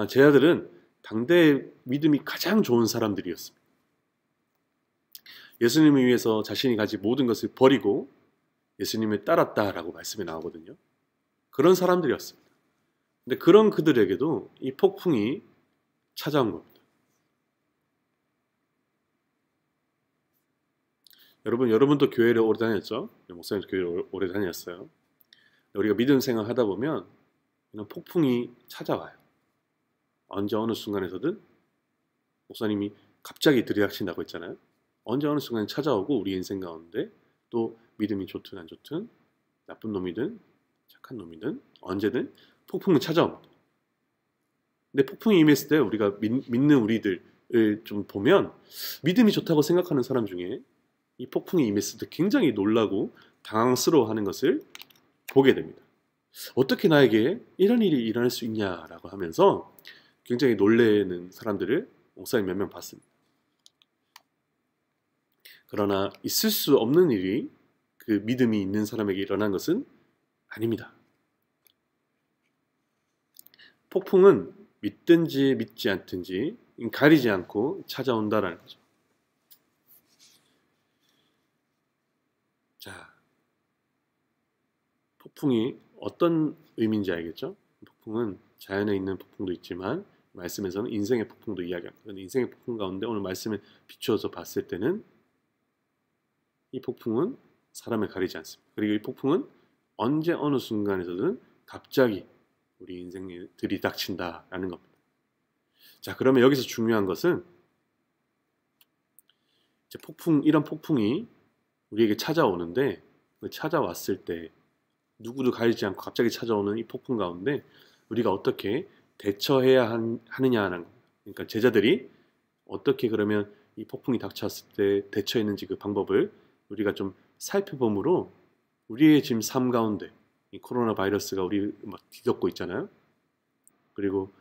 S1: 제자들은 당대의 믿음이 가장 좋은 사람들이었습니다. 예수님을 위해서 자신이 가진 모든 것을 버리고 예수님을 따랐다라고 말씀이 나오거든요. 그런 사람들이었습니다. 근데 그런 그들에게도 이 폭풍이 찾아온 겁니다. 여러분도 교회를 오래 다녔죠? 목사님도 교회를 오래 다녔어요. 우리가 믿음 생활 하다 보면 이런 폭풍이 찾아와요. 언제 어느 순간에서든 목사님이 갑자기 들이닥친다고 했잖아요. 언제 어느 순간에 찾아오고 우리 인생 가운데 또 믿음이 좋든 안 좋든 나쁜 놈이든 착한 놈이든 언제든 폭풍은 찾아옵니다. 근데 폭풍이 임했을 때 우리가 믿는 우리들을 좀 보면 믿음이 좋다고 생각하는 사람 중에 이 폭풍이 임했을 때 굉장히 놀라고 당황스러워하는 것을 보게 됩니다. 어떻게 나에게 이런 일이 일어날 수 있냐라고 하면서 굉장히 놀래는 사람들을 목사님 몇 명 봤습니다. 그러나 있을 수 없는 일이 그 믿음이 있는 사람에게 일어난 것은 아닙니다. 폭풍은 믿든지 믿지 않든지 가리지 않고 찾아온다라는 거죠. 자, 폭풍이 어떤 의미인지 알겠죠? 폭풍은 자연에 있는 폭풍도 있지만 말씀에서는 인생의 폭풍도 이야기합니다. 인생의 폭풍 가운데 오늘 말씀에 비추어서 봤을 때는 이 폭풍은 사람을 가리지 않습니다. 그리고 이 폭풍은 언제 어느 순간에서든 갑자기 우리 인생에 들이닥친다라는 겁니다. 자, 그러면 여기서 중요한 것은 이제 이런 폭풍이 우리에게 찾아오는데 찾아왔을 때 누구도 가리지 않고 갑자기 찾아오는 이 폭풍 가운데 우리가 어떻게 대처해야 하느냐는 겁니다. 그러니까 제자들이 어떻게 그러면 이 폭풍이 닥쳤을 때 대처했는지 그 방법을 우리가 좀 살펴보므로 우리의 지금 삶 가운데 이 코로나 바이러스가 우리 막 뒤덮고 있잖아요. 그리고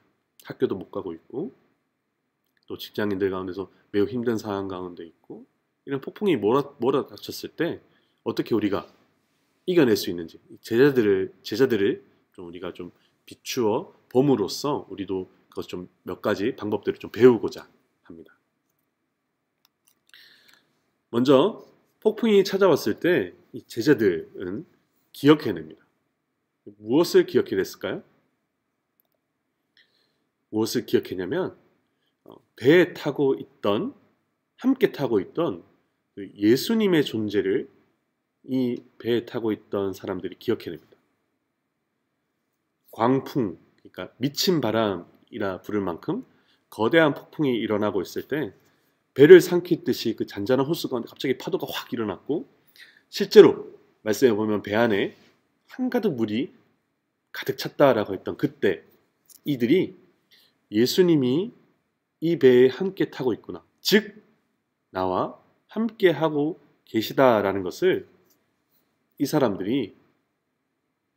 S1: 학교도 못 가고 있고 또 직장인들 가운데서 매우 힘든 상황 가운데 있고 이런 폭풍이 몰아닥쳤을 때 어떻게 우리가 이겨낼 수 있는지 제자들을 좀 우리가 좀 비추어 봄으로써 우리도 그것 좀 몇 가지 방법들을 좀 배우고자 합니다. 먼저 폭풍이 찾아왔을 때 이 제자들은 기억해냅니다. 무엇을 기억해냈을까요? 무엇을 기억했냐면 배에 타고 있던 함께 타고 있던 그 예수님의 존재를 이 배에 타고 있던 사람들이 기억해냅니다. 광풍, 그러니까 미친 바람이라 부를 만큼 거대한 폭풍이 일어나고 있을 때 배를 삼키듯이 그 잔잔한 호수 가운데 갑자기 파도가 확 일어났고 실제로 말씀해 보면 배 안에 한가득 물이 가득 찼다라고 했던 그때 이들이 예수님이 이 배에 함께 타고 있구나, 즉 나와 함께 하고 계시다라는 것을 이 사람들이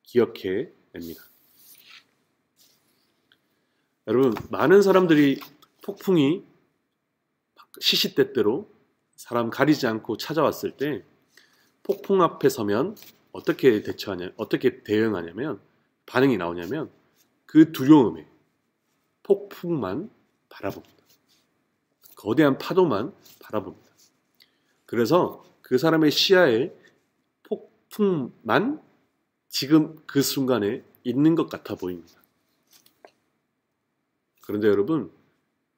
S1: 기억해 냅니다. 여러분, 많은 사람들이 폭풍이 시시때때로 사람 가리지 않고 찾아왔을 때 폭풍 앞에 서면 어떻게 대응하냐면 반응이 나오냐면 그 두려움에 폭풍만 바라봅니다. 거대한 파도만 바라봅니다. 그래서 그 사람의 시야에 폭풍만 지금 그 순간에 있는 것 같아 보입니다. 그런데 여러분,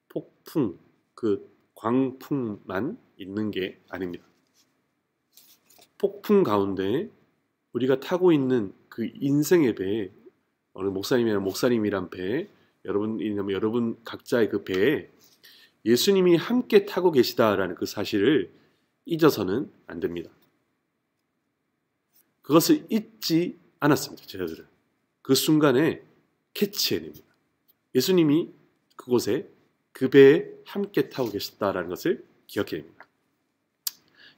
S1: 폭풍, 그 광풍만 있는 게 아닙니다. 폭풍 가운데 우리가 타고 있는 그 인생의 배에, 오늘 목사님이란 배에, 여러분 각자의 그 배에 예수님이 함께 타고 계시다라는 그 사실을 잊어서는 안 됩니다. 그것을 잊지 않았습니다. 제자들은 그 순간에 캐치해냅니다. 예수님이 그곳에 그 배에 함께 타고 계셨다라는 것을 기억해냅니다.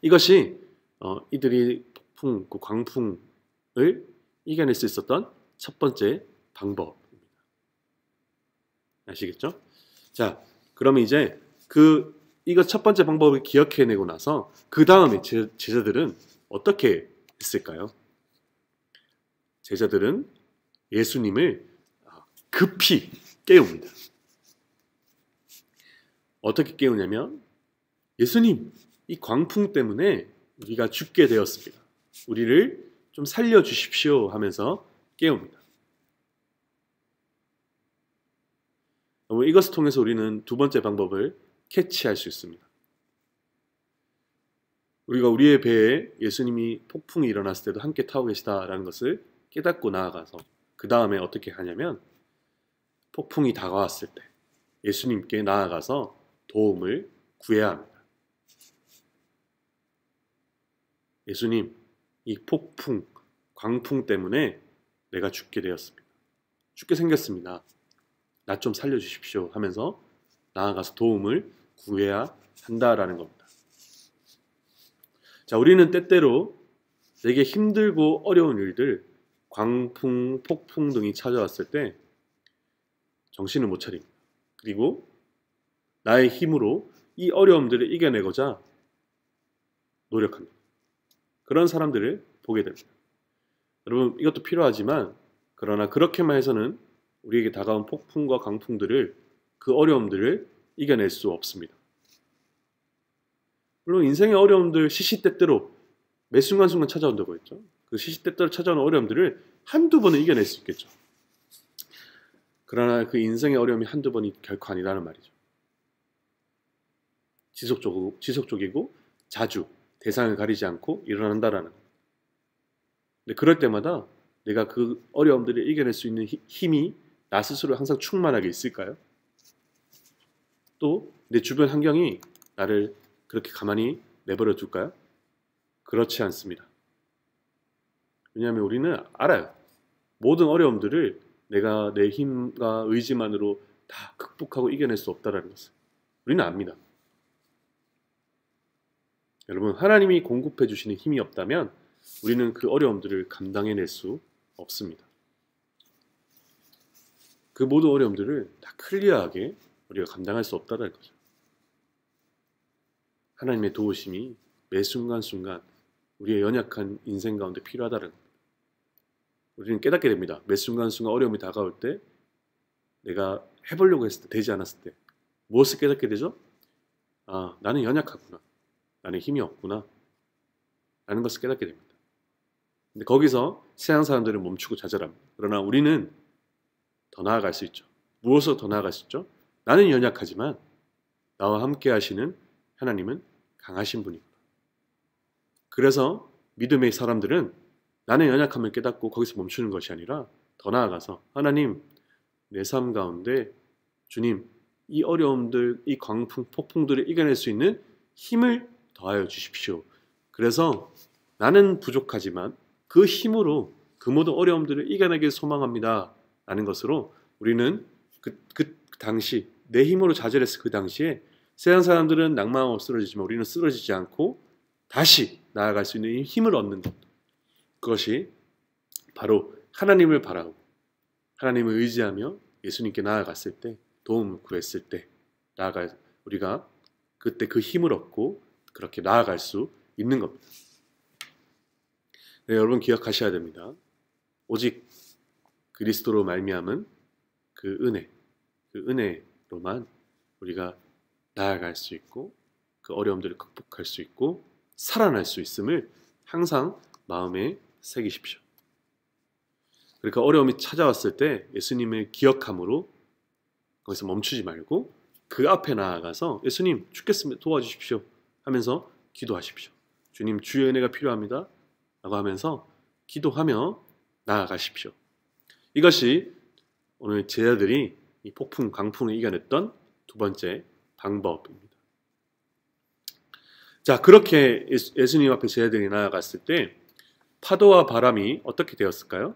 S1: 이것이 이들이 폭풍, 그 광풍을 이겨낼 수 있었던 첫 번째 방법입니다. 아시겠죠? 자, 그러면 이제 이거 첫 번째 방법을 기억해내고 나서 그 다음에 제자들은 어떻게 했을까요? 제자들은 예수님을 급히 깨웁니다. 어떻게 깨우냐면, 예수님, 이 광풍 때문에 우리가 죽게 되었습니다. 우리를 좀 살려주십시오 하면서 깨웁니다. 이것을 통해서 우리는 두 번째 방법을 캐치할 수 있습니다. 우리가 우리의 배에 예수님이 폭풍이 일어났을 때도 함께 타고 계시다라는 것을 깨닫고 나아가서 그 다음에 어떻게 하냐면, 폭풍이 다가왔을 때 예수님께 나아가서 도움을 구해야 합니다. 예수님, 이 폭풍, 광풍 때문에 내가 죽게 되었습니다. 죽게 생겼습니다. 나 좀 살려주십시오 하면서 나아가서 도움을 구해야 한다라는 겁니다. 자, 우리는 때때로 되게 힘들고 어려운 일들, 광풍, 폭풍 등이 찾아왔을 때 정신을 못 차립니다. 그리고 나의 힘으로 이 어려움들을 이겨내고자 노력합니다. 그런 사람들을 보게 됩니다. 여러분 이것도 필요하지만 그러나 그렇게만 해서는 우리에게 다가온 폭풍과 강풍들을 그 어려움들을 이겨낼 수 없습니다. 물론 인생의 어려움들 시시때때로 매 순간순간 찾아온다고 했죠. 그 시시때때로 찾아오는 어려움들을 한두 번은 이겨낼 수 있겠죠. 그러나 그 인생의 어려움이 한두 번이 결코 아니라는 말이죠. 지속적이고 자주 대상을 가리지 않고 일어난다라는. 근데 그럴 때마다 내가 그 어려움들을 이겨낼 수 있는 힘이 나 스스로 항상 충만하게 있을까요? 또 내 주변 환경이 나를 그렇게 가만히 내버려 둘까요? 그렇지 않습니다. 왜냐하면 우리는 알아요. 모든 어려움들을 내가 내 힘과 의지만으로 다 극복하고 이겨낼 수 없다는 것을 우리는 압니다. 여러분, 하나님이 공급해 주시는 힘이 없다면 우리는 그 어려움들을 감당해낼 수 없습니다. 그 모든 어려움들을 다 클리어하게 우리가 감당할 수 없다는 거죠. 하나님의 도우심이 매 순간순간 우리의 연약한 인생 가운데 필요하다는 겁니다. 우리는 깨닫게 됩니다. 매 순간순간 어려움이 다가올 때 내가 해보려고 했을 때 되지 않았을 때 무엇을 깨닫게 되죠? 아, 나는 연약하구나. 나는 힘이 없구나. 라는 것을 깨닫게 됩니다. 근데 거기서 세상 사람들은 멈추고 좌절합니다. 그러나 우리는 더 나아갈 수 있죠. 무엇으로 더 나아갈 수 있죠? 나는 연약하지만 나와 함께 하시는 하나님은 강하신 분이구나. 그래서 믿음의 사람들은 나는 연약함을 깨닫고 거기서 멈추는 것이 아니라 더 나아가서 하나님, 내 삶 가운데 주님, 이 어려움들, 이 광풍, 폭풍들을 이겨낼 수 있는 힘을 더하여 주십시오. 그래서 나는 부족하지만 그 힘으로 그 모든 어려움들을 이겨내길 소망합니다. 라는 것으로 우리는 그 당시 내 힘으로 좌절했을 그 당시에 세상 사람들은 낭망하고 쓰러지지만 우리는 쓰러지지 않고 다시 나아갈 수 있는 힘을 얻는 것. 그것이 바로 하나님을 바라고 하나님을 의지하며 예수님께 나아갔을 때 도움을 구했을 때 우리가 그때 그 힘을 얻고 그렇게 나아갈 수 있는 겁니다. 네, 여러분 기억하셔야 됩니다. 오직 그리스도로 말미암은 그 은혜로만 우리가 나아갈 수 있고 그 어려움들을 극복할 수 있고 살아날 수 있음을 항상 마음에 새기십시오. 그러니까 어려움이 찾아왔을 때 예수님을 기억함으로 거기서 멈추지 말고 그 앞에 나아가서 예수님 죽겠습니다. 도와주십시오 하면서 기도하십시오. 주님 주의 은혜가 필요합니다 라고 하면서 기도하며 나아가십시오. 이것이 오늘 제자들이 이 폭풍 강풍을 이겨냈던 두 번째 방법입니다. 자, 그렇게 예수님 앞에 제자들이 나아갔을 때 파도와 바람이 어떻게 되었을까요?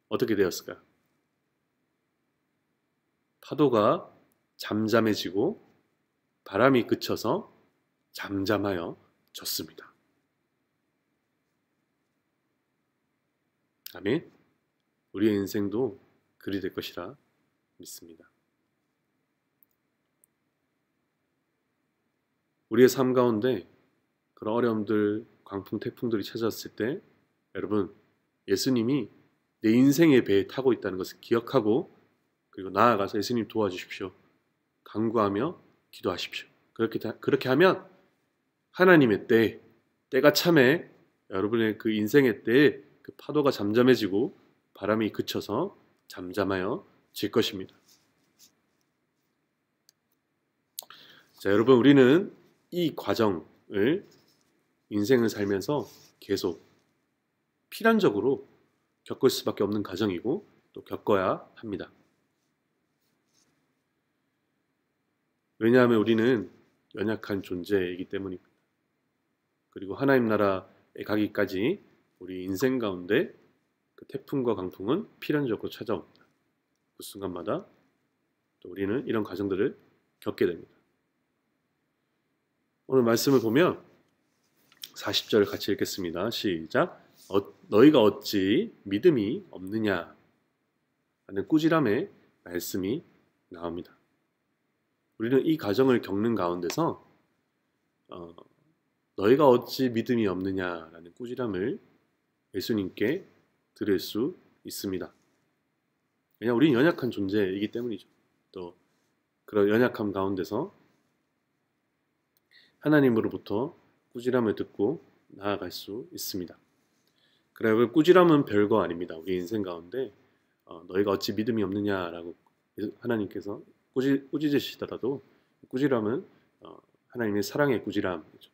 S1: 어떻게 되었을까요? 파도가 잠잠해지고 바람이 그쳐서 잠잠하여 졌습니다. 아멘. 우리의 인생도 그리 될 것이라 믿습니다. 우리의 삶 가운데 그런 어려움들, 광풍, 태풍들이 찾아왔을 때 여러분 예수님이 내 인생의 배에 타고 있다는 것을 기억하고 그리고 나아가서 예수님 도와주십시오. 간구하며 기도하십시오. 그렇게 하면 하나님의 때가 참에 여러분의 그 인생의 때에 그 파도가 잠잠해지고 바람이 그쳐서 잠잠하여 질 것입니다. 자, 여러분 우리는 이 과정을 인생을 살면서 계속 필연적으로 겪을 수밖에 없는 과정이고 또 겪어야 합니다. 왜냐하면 우리는 연약한 존재이기 때문입니다. 그리고 하나님 나라에 가기까지 우리 인생 가운데 그 태풍과 강풍은 필연적으로 찾아옵니다. 그 순간마다 또 우리는 이런 과정들을 겪게 됩니다. 오늘 말씀을 보면 40절을 같이 읽겠습니다. 시작. 너희가 어찌 믿음이 없느냐 하는 꾸지람의 말씀이 나옵니다. 우리는 이 과정을 겪는 가운데서 너희가 어찌 믿음이 없느냐라는 꾸지람을 예수님께 들을 수 있습니다. 왜냐하면 우리는 연약한 존재이기 때문이죠. 또 그런 연약함 가운데서 하나님으로부터 꾸지람을 듣고 나아갈 수 있습니다. 그래, 꾸지람은 별거 아닙니다. 우리 인생 가운데 너희가 어찌 믿음이 없느냐라고 하나님께서 꾸짖으시더라도 꾸지람은 하나님의 사랑의 꾸지람이죠.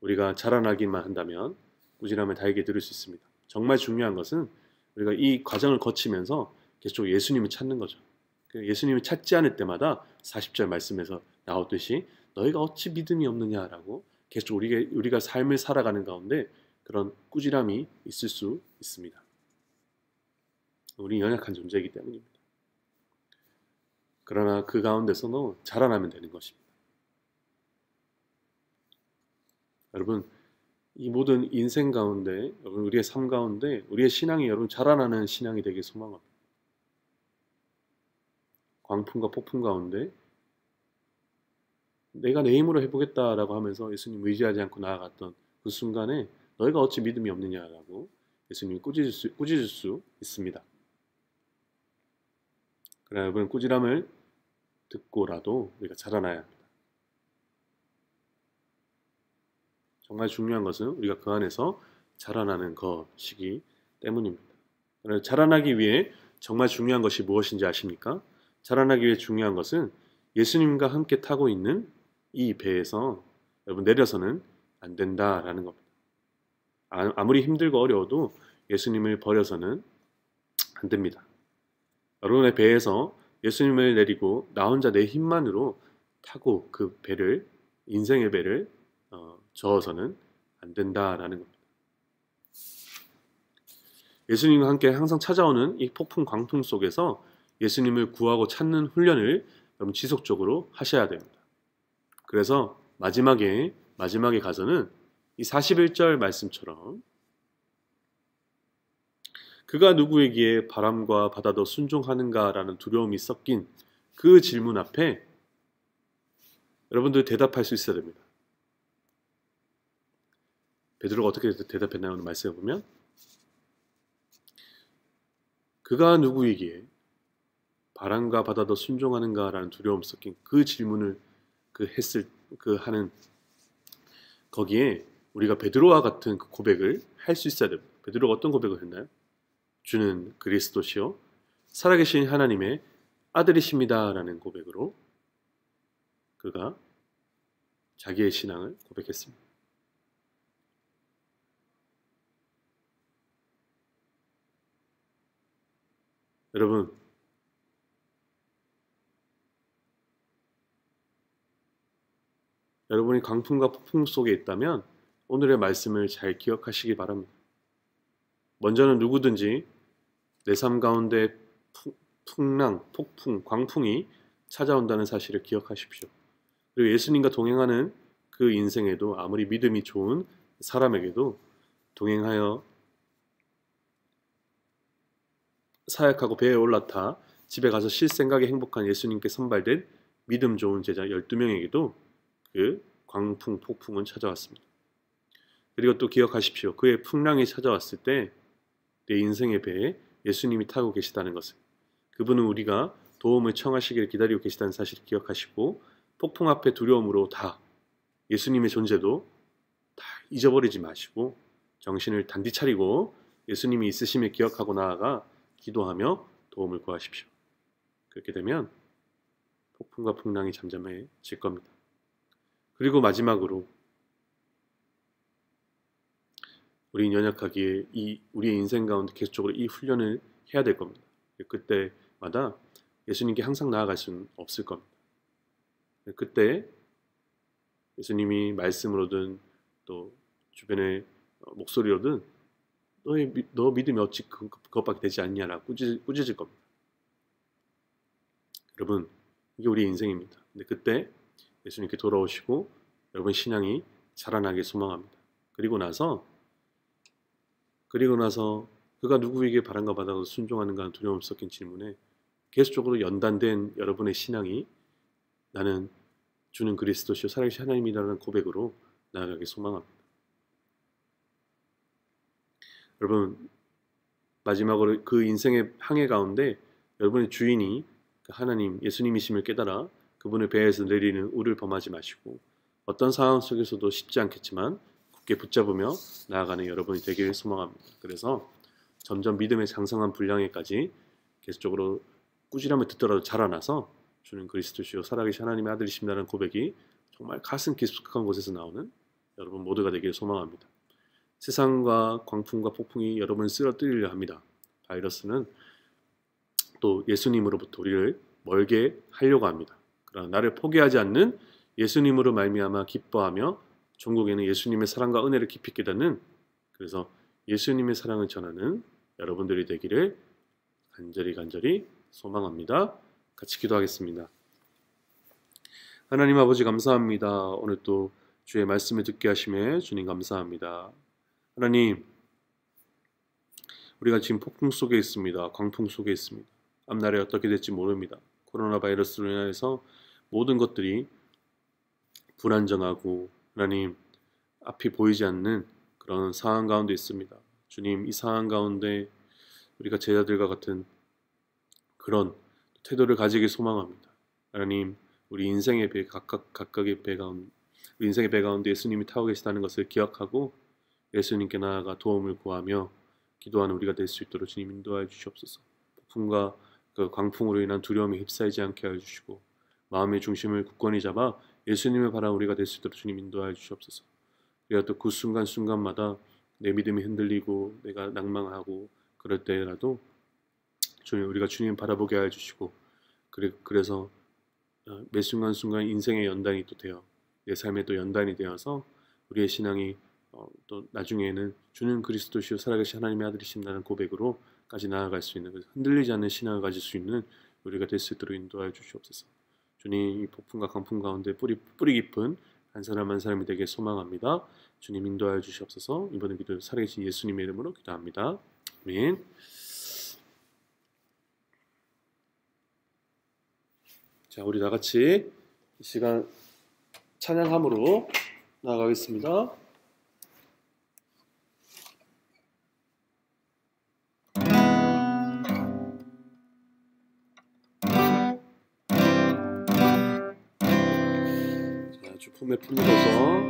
S1: 우리가 자라나기만 한다면 꾸지람을 달게 들을 수 있습니다. 정말 중요한 것은 우리가 이 과정을 거치면서 계속 예수님을 찾는 거죠. 예수님을 찾지 않을 때마다 40절 말씀에서 나오듯이 너희가 어찌 믿음이 없느냐라고 계속 우리가 삶을 살아가는 가운데 그런 꾸지람이 있을 수 있습니다. 우리 연약한 존재이기 때문입니다. 그러나 그 가운데서도 자라나면 되는 것입니다. 여러분, 이 모든 인생 가운데, 여러분 우리의 삶 가운데 우리의 신앙이 여러분 자라나는 신앙이 되길 소망합니다. 광풍과 폭풍 가운데 내가 내 힘으로 해보겠다라고 하면서 예수님 의지하지 않고 나아갔던 그 순간에 너희가 어찌 믿음이 없느냐라고 예수님이 꾸짖을 수 있습니다. 그러나 여러분 꾸지람을 듣고라도 우리가 자라나야 합니다. 정말 중요한 것은 우리가 그 안에서 자라나는 것이기 때문입니다. 그래서 자라나기 위해 정말 중요한 것이 무엇인지 아십니까? 자라나기 위해 중요한 것은 예수님과 함께 타고 있는 이 배에서 여러분 내려서는 안 된다라는 겁니다. 아무리 힘들고 어려워도 예수님을 버려서는 안 됩니다. 여러분의 배에서 예수님을 내리고 나 혼자 내 힘만으로 타고 그 배를, 인생의 배를 저어서는 안 된다라는 겁니다. 예수님과 함께 항상 찾아오는 이 폭풍 광풍 속에서 예수님을 구하고 찾는 훈련을 여러분 지속적으로 하셔야 됩니다. 그래서 마지막에 가서는 이 41절 말씀처럼 그가 누구에게 바람과 바다도 순종하는가라는 두려움이 섞인 그 질문 앞에 여러분들 대답할 수 있어야 됩니다. 베드로가 어떻게 대답했나요? 오늘 말씀해 보면 그가 누구이기에 바람과 바다도 순종하는가라는 두려움 섞인 그 질문을 하는 거기에 우리가 베드로와 같은 그 고백을 할 수 있어야 됩니다. 베드로가 어떤 고백을 했나요? 주는 그리스도시요 살아계신 하나님의 아들이십니다라는 고백으로 그가 자기의 신앙을 고백했습니다. 여러분, 여러분이 강풍과 폭풍 속에 있다면 오늘의 말씀을 잘 기억하시기 바랍니다. 먼저는 누구든지 내 삶 가운데 풍랑, 폭풍, 광풍이 찾아온다는 사실을 기억하십시오. 그리고 예수님과 동행하는 그 인생에도 아무리 믿음이 좋은 사람에게도 동행하여 사역하고 배에 올라타 집에 가서 쉴 생각에 행복한 예수님께 선발된 믿음 좋은 제자 12명에게도 그 광풍, 폭풍은 찾아왔습니다. 그리고 또 기억하십시오. 그의 풍랑이 찾아왔을 때 내 인생의 배에 예수님이 타고 계시다는 것을, 그분은 우리가 도움을 청하시기를 기다리고 계시다는 사실을 기억하시고 폭풍 앞에 두려움으로 다 예수님의 존재도 다 잊어버리지 마시고 정신을 단디 차리고 예수님이 있으심을 기억하고 나아가 기도하며 도움을 구하십시오. 그렇게 되면 폭풍과 풍랑이 잠잠해질 겁니다. 그리고 마지막으로 우리는 연약하기에 우리의 인생 가운데 계속적으로 이 훈련을 해야 될 겁니다. 그때마다 예수님께 항상 나아갈 수는 없을 겁니다. 그때 예수님이 말씀으로든 또 주변의 목소리로든 너 믿음이 어찌 그것밖에 되지 않냐라고 꾸짖을 겁니다. 여러분, 이게 우리의 인생입니다. 근데 그때 예수님께 돌아오시고 여러분 신앙이 자라나길 소망합니다. 그리고 나서 그가 누구에게 바람과 바다도 순종하는가 하는 두려움 섞인 질문에 계속적으로 연단된 여러분의 신앙이 나는 주는 그리스도시요 살아계신 하나님이라는 고백으로 나아가기 소망합니다. 여러분, 마지막으로 그 인생의 항해 가운데 여러분의 주인이 하나님, 예수님이심을 깨달아 그분의 배에서 내리는 우를 범하지 마시고 어떤 상황 속에서도 쉽지 않겠지만 굳게 붙잡으며 나아가는 여러분이 되기를 소망합니다. 그래서 점점 믿음의 장성한 분량에까지 계속적으로 꾸준함을 듣더라도 자라나서 주는 그리스도시요 살아계신 하나님의 아들이십니다라는 고백이 정말 가슴 깊숙한 곳에서 나오는 여러분 모두가 되기를 소망합니다. 세상과 광풍과 폭풍이 여러분을 쓰러뜨리려 합니다. 바이러스는 또 예수님으로부터 우리를 멀게 하려고 합니다. 그러나 나를 포기하지 않는 예수님으로 말미암아 기뻐하며 종국에는 예수님의 사랑과 은혜를 깊이 깨닫는, 그래서 예수님의 사랑을 전하는 여러분들이 되기를 간절히 소망합니다. 같이 기도하겠습니다. 하나님 아버지 감사합니다. 오늘 또 주의 말씀을 듣게 하심에 주님 감사합니다. 하나님, 우리가 지금 폭풍 속에 있습니다. 광풍 속에 있습니다. 앞날에 어떻게 될지 모릅니다. 코로나 바이러스로 인해서 모든 것들이 불안정하고 하나님 앞이 보이지 않는 그런 상황 가운데 있습니다. 주님, 이 상황 가운데 우리가 제자들과 같은 그런 태도를 가지길 소망합니다. 하나님, 우리 인생의 배 각각의 배 가운데, 우리 인생의 배 가운데 예수님이 타고 계시다는 것을 기억하고 예수님께 나아가 도움을 구하며 기도하는 우리가 될 수 있도록 주님 인도하여 주시옵소서. 폭풍과 그 광풍으로 인한 두려움에 휩싸이지 않게 하여 주시고 마음의 중심을 굳건히 잡아 예수님을 바라 우리가 될 수 있도록 주님 인도하여 주시옵소서. 우리가 또 그 순간순간마다 내 믿음이 흔들리고 내가 낭망하고 그럴 때라도 주님, 우리가 주님 바라보게 하여 주시고 그래서 매 순간순간 인생의 연단이 또 되어 내 삶의 또 연단이 되어서 우리의 신앙이 또 나중에는 주는 그리스도시요 살아계신 하나님의 아들이신다는 고백으로까지 나아갈 수 있는, 흔들리지 않는 신앙을 가질 수 있는 우리가 될 수 있도록 인도하여 주시옵소서. 주님, 이 폭풍과 강풍 가운데 뿌리 깊은 한 사람 한 사람이 되게 소망합니다. 주님 인도하여 주시옵소서. 이번에 기도 살아계신 예수님의 이름으로 기도합니다. 아멘. 자, 우리 다 같이 이 시간 찬양함으로 나아가겠습니다. 자, 주 품에 품고서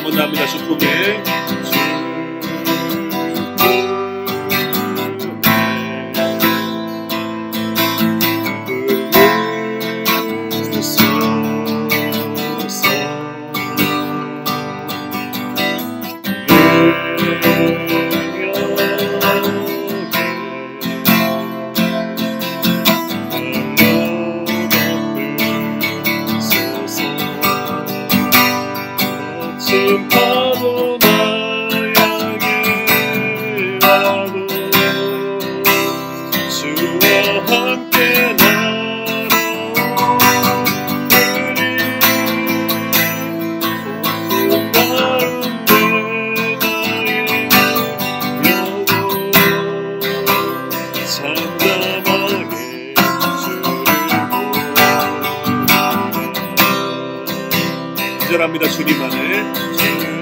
S1: 감사합니다. 축복에 기절합니다. 주님 안에 주님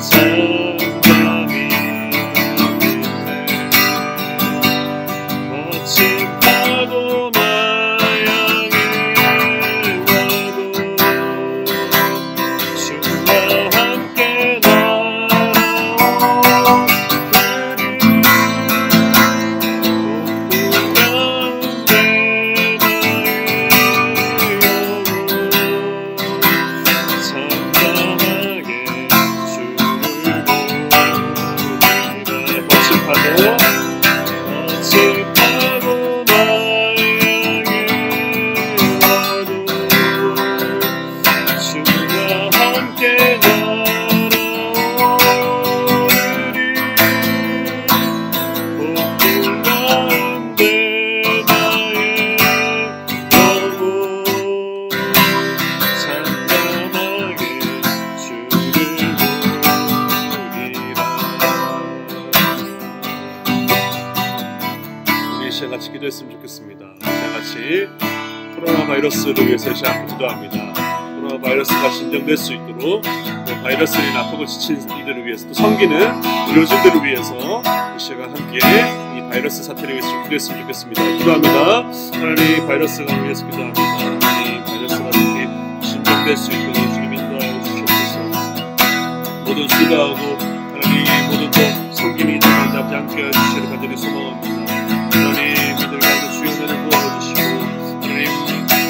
S1: 잠잠히 거친 파도나 향해 와도 주와 함께 날아온 같이 기도했으면 좋겠습니다. 같이 코로나 바이러스를 위해서 시작 기도합니다. 코로나 바이러스가 진정될 수 있도록 바이러스로 인해 아프고 지친 이들을 위해서 또 섬기는 의료진들을 위해서 이 시간 함께 이 바이러스 사태를 위해서 좀 기도했으면 좋겠습니다. 기도합니다. 하나님 바이러스가 위해서 기도합니다. 하나님 바이러스가 특히 진정될 수 있도록 주님 인도하여 주시옵소서. 모든 수고하고 하나님 모든 것 섬김이 정말 잡지 않게 해주시기를 간절히 소망합니다. 하나님 이들 가운데 주영을 도와주시고 하나님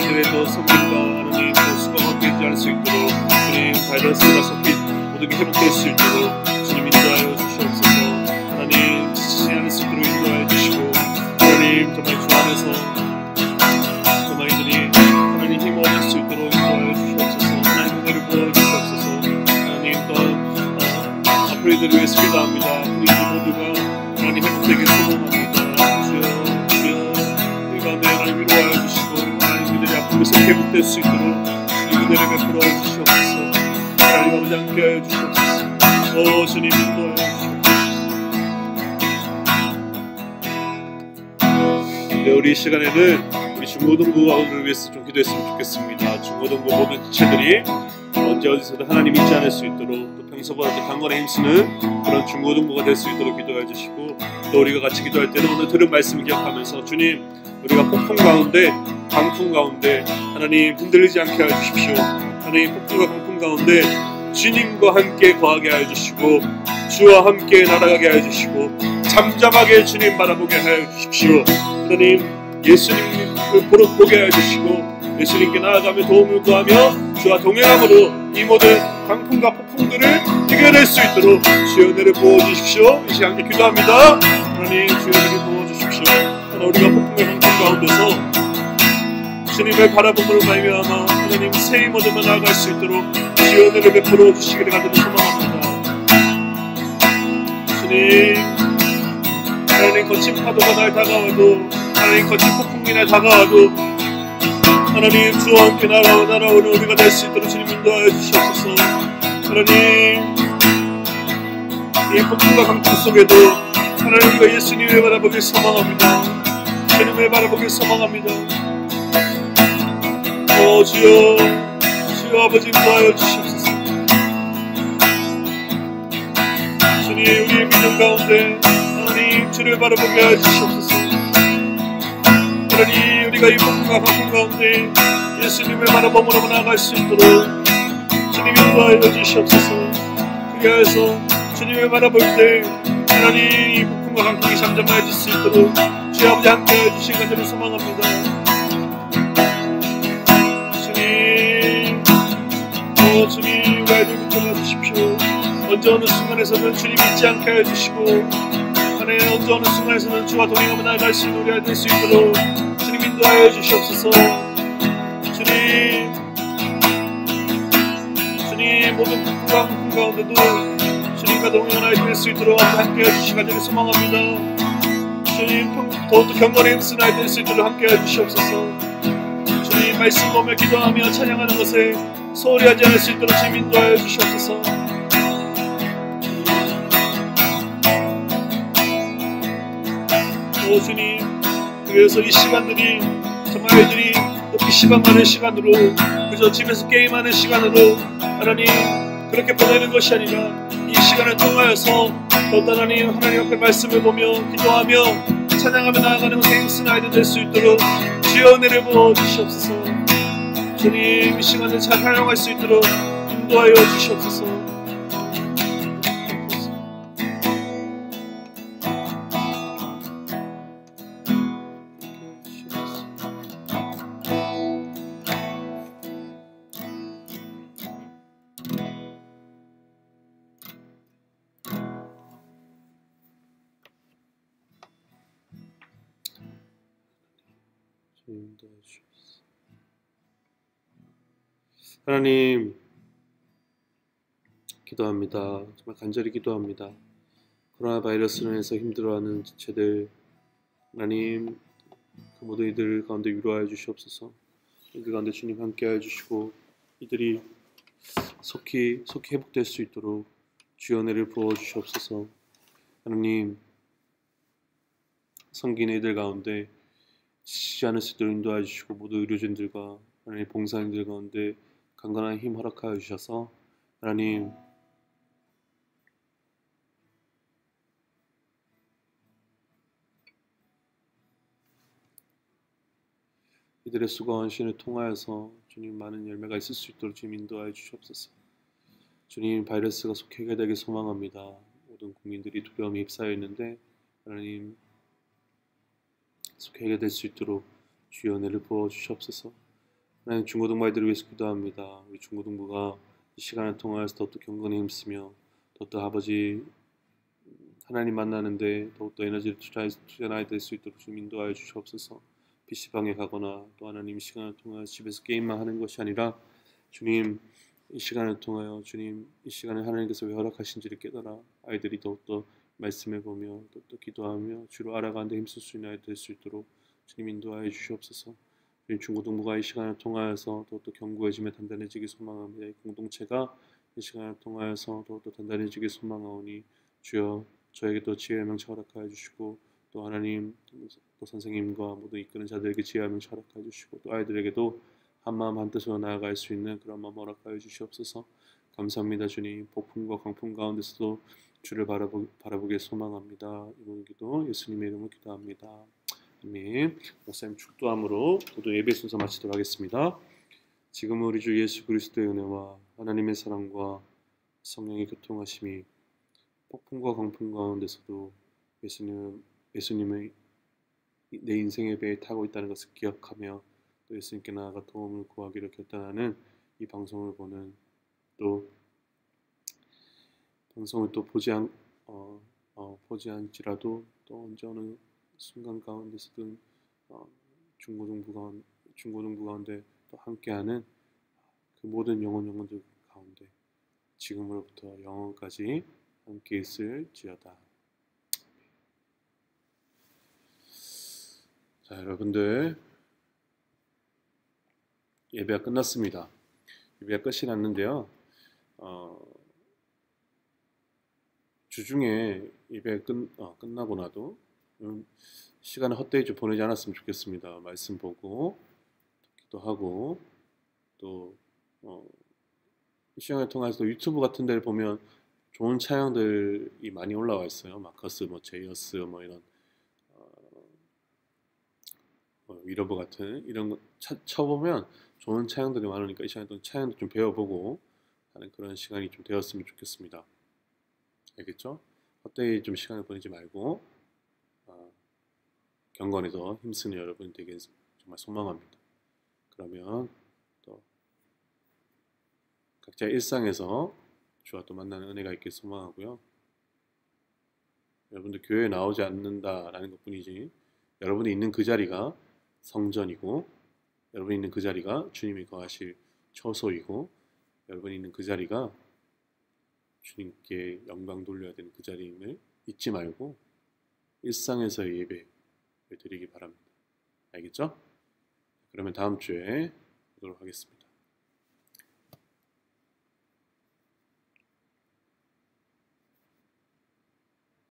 S1: 이들의 또 섬김과 하나님 또 수고가 함께하지 않을 수 있도록 주님 바이러스가 섞인 모든 게 회복될 수 있도록 주님 인도하여 주시옵소서. 하나님 지치지 않을 수 있도록 인도하여 주시고 하나님 정말 주 안에서 정말 이들이 하나님 힘을 얻을 수 있도록 인도하여 주시옵소서. 하나님 은혜를 부어주시옵소서. 하나님 또 앞으로 이들을 위해서 기도합니다. 우리 모두가 하나님 회복되길 소망합니다. 하나님 위로하여 주시고 하나님 이들이 아픔에서 회복될 수 있도록 주님 은혜를 베풀어 주시옵소서. 하나님 아버지 함께 하여 주시옵소서. 주님 인도하여 주시옵소서. 네, 우리 이 시간에는 우리 중고등부를 위해서 좀 기도했으면 좋겠습니다. 중고등부 모든 지체들이 언제 어디서도 하나님 잊지 않을 수 있도록 또 평소보다 더 강건에 힘쓰는 그런 중고등부가 될 수 있도록 기도해 주시고 또 우리가 같이 기도할 때는 오늘 들은 말씀을 기억하면서 주님 우리가 폭풍 가운데 강풍 가운데 하나님 흔들리지 않게 하여 주십시오. 하나님 폭풍과 강풍 가운데 주님과 함께 거하게 하여 주시고 주와 함께 날아가게 하여 주시고 잠잠하게 주님 바라보게 하여 주십시오. 하나님 예수님을 보게 하여 주시고 예수님께 나아가며 도움을 구하며 주와 동행함으로 이 모든 강풍과 폭풍들을 이겨낼 수 있도록 주의 은혜를 부어주십시오. 이 시간에 기도합니다. 하나님 주의 은혜를 부어주십시오. 우리가 폭풍과 강풍 가운데서 주님을 바라봄으로 말미암아 하나님 새 힘 얻으며 나아갈 수 있도록 주의 은혜를 베풀어 주시기를 간절히 소망합니다. 주님 하나님 거친 파도가 날 다가와도 하나님 거친 폭풍이 날 다가와도 하나님 주와 함께 날아오는 우리가 될 수 있도록 주님 인도하여 주시옵소서. 하나님 이 폭풍과 강풍 속에도 하나님 우리가 예수님을 바라보길 소망합니다. 주님을 바라보길 소망합니다. 주여 주여 아버지 인도하여 주시옵소서. 주님 우리의 믿음 가운데 하나님 주를 바라보게 하여 주시옵소서. 하나님 우리가 이 폭풍과 강풍 가운데 예수님을 바라보므로 나아갈 수 있도록 주님 인도하여 주시옵소서. 그리하여서 주님을 바라볼 때 하나님 이 폭풍과 강풍이 잠잠해질 수 있도록 주여 아버지 함께해 주시기 간절히 소망합니다. 주님 주님 우리 아이들 붙잡아 주십시오. 언제 어느 순간에서는 주님 잊지 않게 해주시고 하나님 언제 어느 순간에서는 주와 동행하며 나아갈 수 있는 우리 아이들 될 수 있도록 주님 인도하여 주시옵소서. 주님 모든 폭풍과 강풍 가운데도 주님과 동행하는 아이들 될 수 있도록 함께 해주시기 간절히 소망합니다. 주님 더욱더 경건에 힘쓰는 아이들 될 수 있도록 함께 해주시옵소서. 주님 말씀 보며 기도하며 찬양하는 것에 소홀히 하지 않을 수 있도록 주님 인도하여 주시옵소서. 주님 그래서 이 시간들이 정말 아이들이 PC방 가는 시간으로 그저 집에서 게임하는 시간으로 하나님 그렇게 보내는 것이 아니라 이 시간을 통하여서 또 하나님 앞에 말씀을 보며 기도하며 찬양하며 나아가는 행복한 아이들 될 수 있도록 주여 은혜를 부어 주시옵소서. 주님 이 시간을 잘 활용할 수 있도록 인도하여 주시옵소서. 하나님 기도합니다. 정말 간절히 기도합니다. 코로나 바이러스로 인해서 힘들어하는 지체들 하나님 그 모든 이들 가운데 위로하여 주시옵소서. 이들 가운데 주님 함께하여 주시고 이들이 속히 회복될 수 있도록 주의 은혜를 부어 주시옵소서. 하나님 섬기는 이들 가운데 지치지 않을 수 있도록 인도하여 주시고 모든 의료진들과 하나님 봉사인들 가운데 강건한 힘 허락하여 주셔서 하나님 이들의 수고와 헌신을 통하여서 주님 많은 열매가 있을 수 있도록 주님 인도하여 주시옵소서. 주님 바이러스가 속히 해결되길 소망합니다. 모든 국민들이 두려움에 휩싸여 있는데 하나님 속히 해결될 수 있도록 주의 은혜를 부어 주시옵소서. 하나님 중고등부 아이들을 위해서 기도합니다. 우리 중고등부가 이 시간을 통하여서 더욱더 경건에 힘쓰며 더욱더 아버지 하나님 만나는데 더욱더 에너지를 투자하는 아이 될 수 있도록 주님 인도하여 주시옵소서. PC방에 가거나 또 하나님 이 시간을 통하여 집에서 게임만 하는 것이 아니라 주님 이 시간을 통하여 주님 이 시간을 하나님께서 왜 허락하신지를 깨달아 아이들이 더욱더 말씀을 보며 더욱더 기도하며 주로 알아가는 데 힘쓸 수 있는 아이 될 수 있도록 주님 인도하여 주시옵소서. 주님 중고등부가 이 시간을 통하여서 더욱더 견고해지며 단단해지기 소망합니다. 이 공동체가 이 시간을 통하여서 더욱더 단단해지기 소망하오니 주여 저에게도 지혜의 명철 허락하여 주시고 또 하나님 또 선생님과 모두 이끄는 자들에게 지혜의 명철 허락하여 주시고 또 아이들에게도 한마음 한뜻으로 나아갈 수 있는 그런 마음 허락하여 주시옵소서. 감사합니다. 주님 폭풍과 강풍 가운데서도 주를 바라보길 소망합니다. 이번 기도 예수님의 이름으로 기도합니다. 아멘. 목사님 축도함으로 모두 예배 순서 마치도록 하겠습니다. 지금 우리 주 예수 그리스도의 은혜와 하나님의 사랑과 성령의 교통하심이 폭풍과 강풍 가운데서도 예수님의 내 인생의 배에 타고 있다는 것을 기억하며 또 예수님께 나아가 도움을 구하기를 결단하는 이 방송을 보는 또 방송을 또 보지 않지라도 또 언제 어느 순간 가운데서든 중고등부 가운데 또 함께하는 그 모든 영혼들 가운데 지금으로부터 영원까지 함께 있을지어다. 자, 여러분들 예배가 끝났습니다. 예배가 끝이 났는데요. 주중에 예배 끝나고 나도 시간을 헛되이 좀 보내지 않았으면 좋겠습니다. 말씀 보고 기도하고 또 이 시간을 통해서 유튜브 같은 데를 보면 좋은 찬양들이 많이 올라와 있어요. 마커스, 제이어스 이런 위러브 같은 이런 거 쳐보면 좋은 찬양들이 많으니까 이 시간에 또 찬양도 좀 배워보고 하는 그런 시간이 좀 되었으면 좋겠습니다. 알겠죠? 헛되이 좀 시간을 보내지 말고 경건에서 힘쓰는 여러분 되게 정말 소망합니다. 그러면 또 각자 일상에서 주와 또 만나는 은혜가 있길 소망하고요. 여러분들 교회에 나오지 않는다라는 것뿐이지 여러분이 있는 그 자리가 성전이고 여러분이 있는 그 자리가 주님이 거하실 처소이고 여러분이 있는 그 자리가 주님께 영광 돌려야 되는 그 자리임을 잊지 말고 일상에서의 예배를 드리기 바랍니다. 알겠죠? 그러면 다음 주에 보도록 하겠습니다.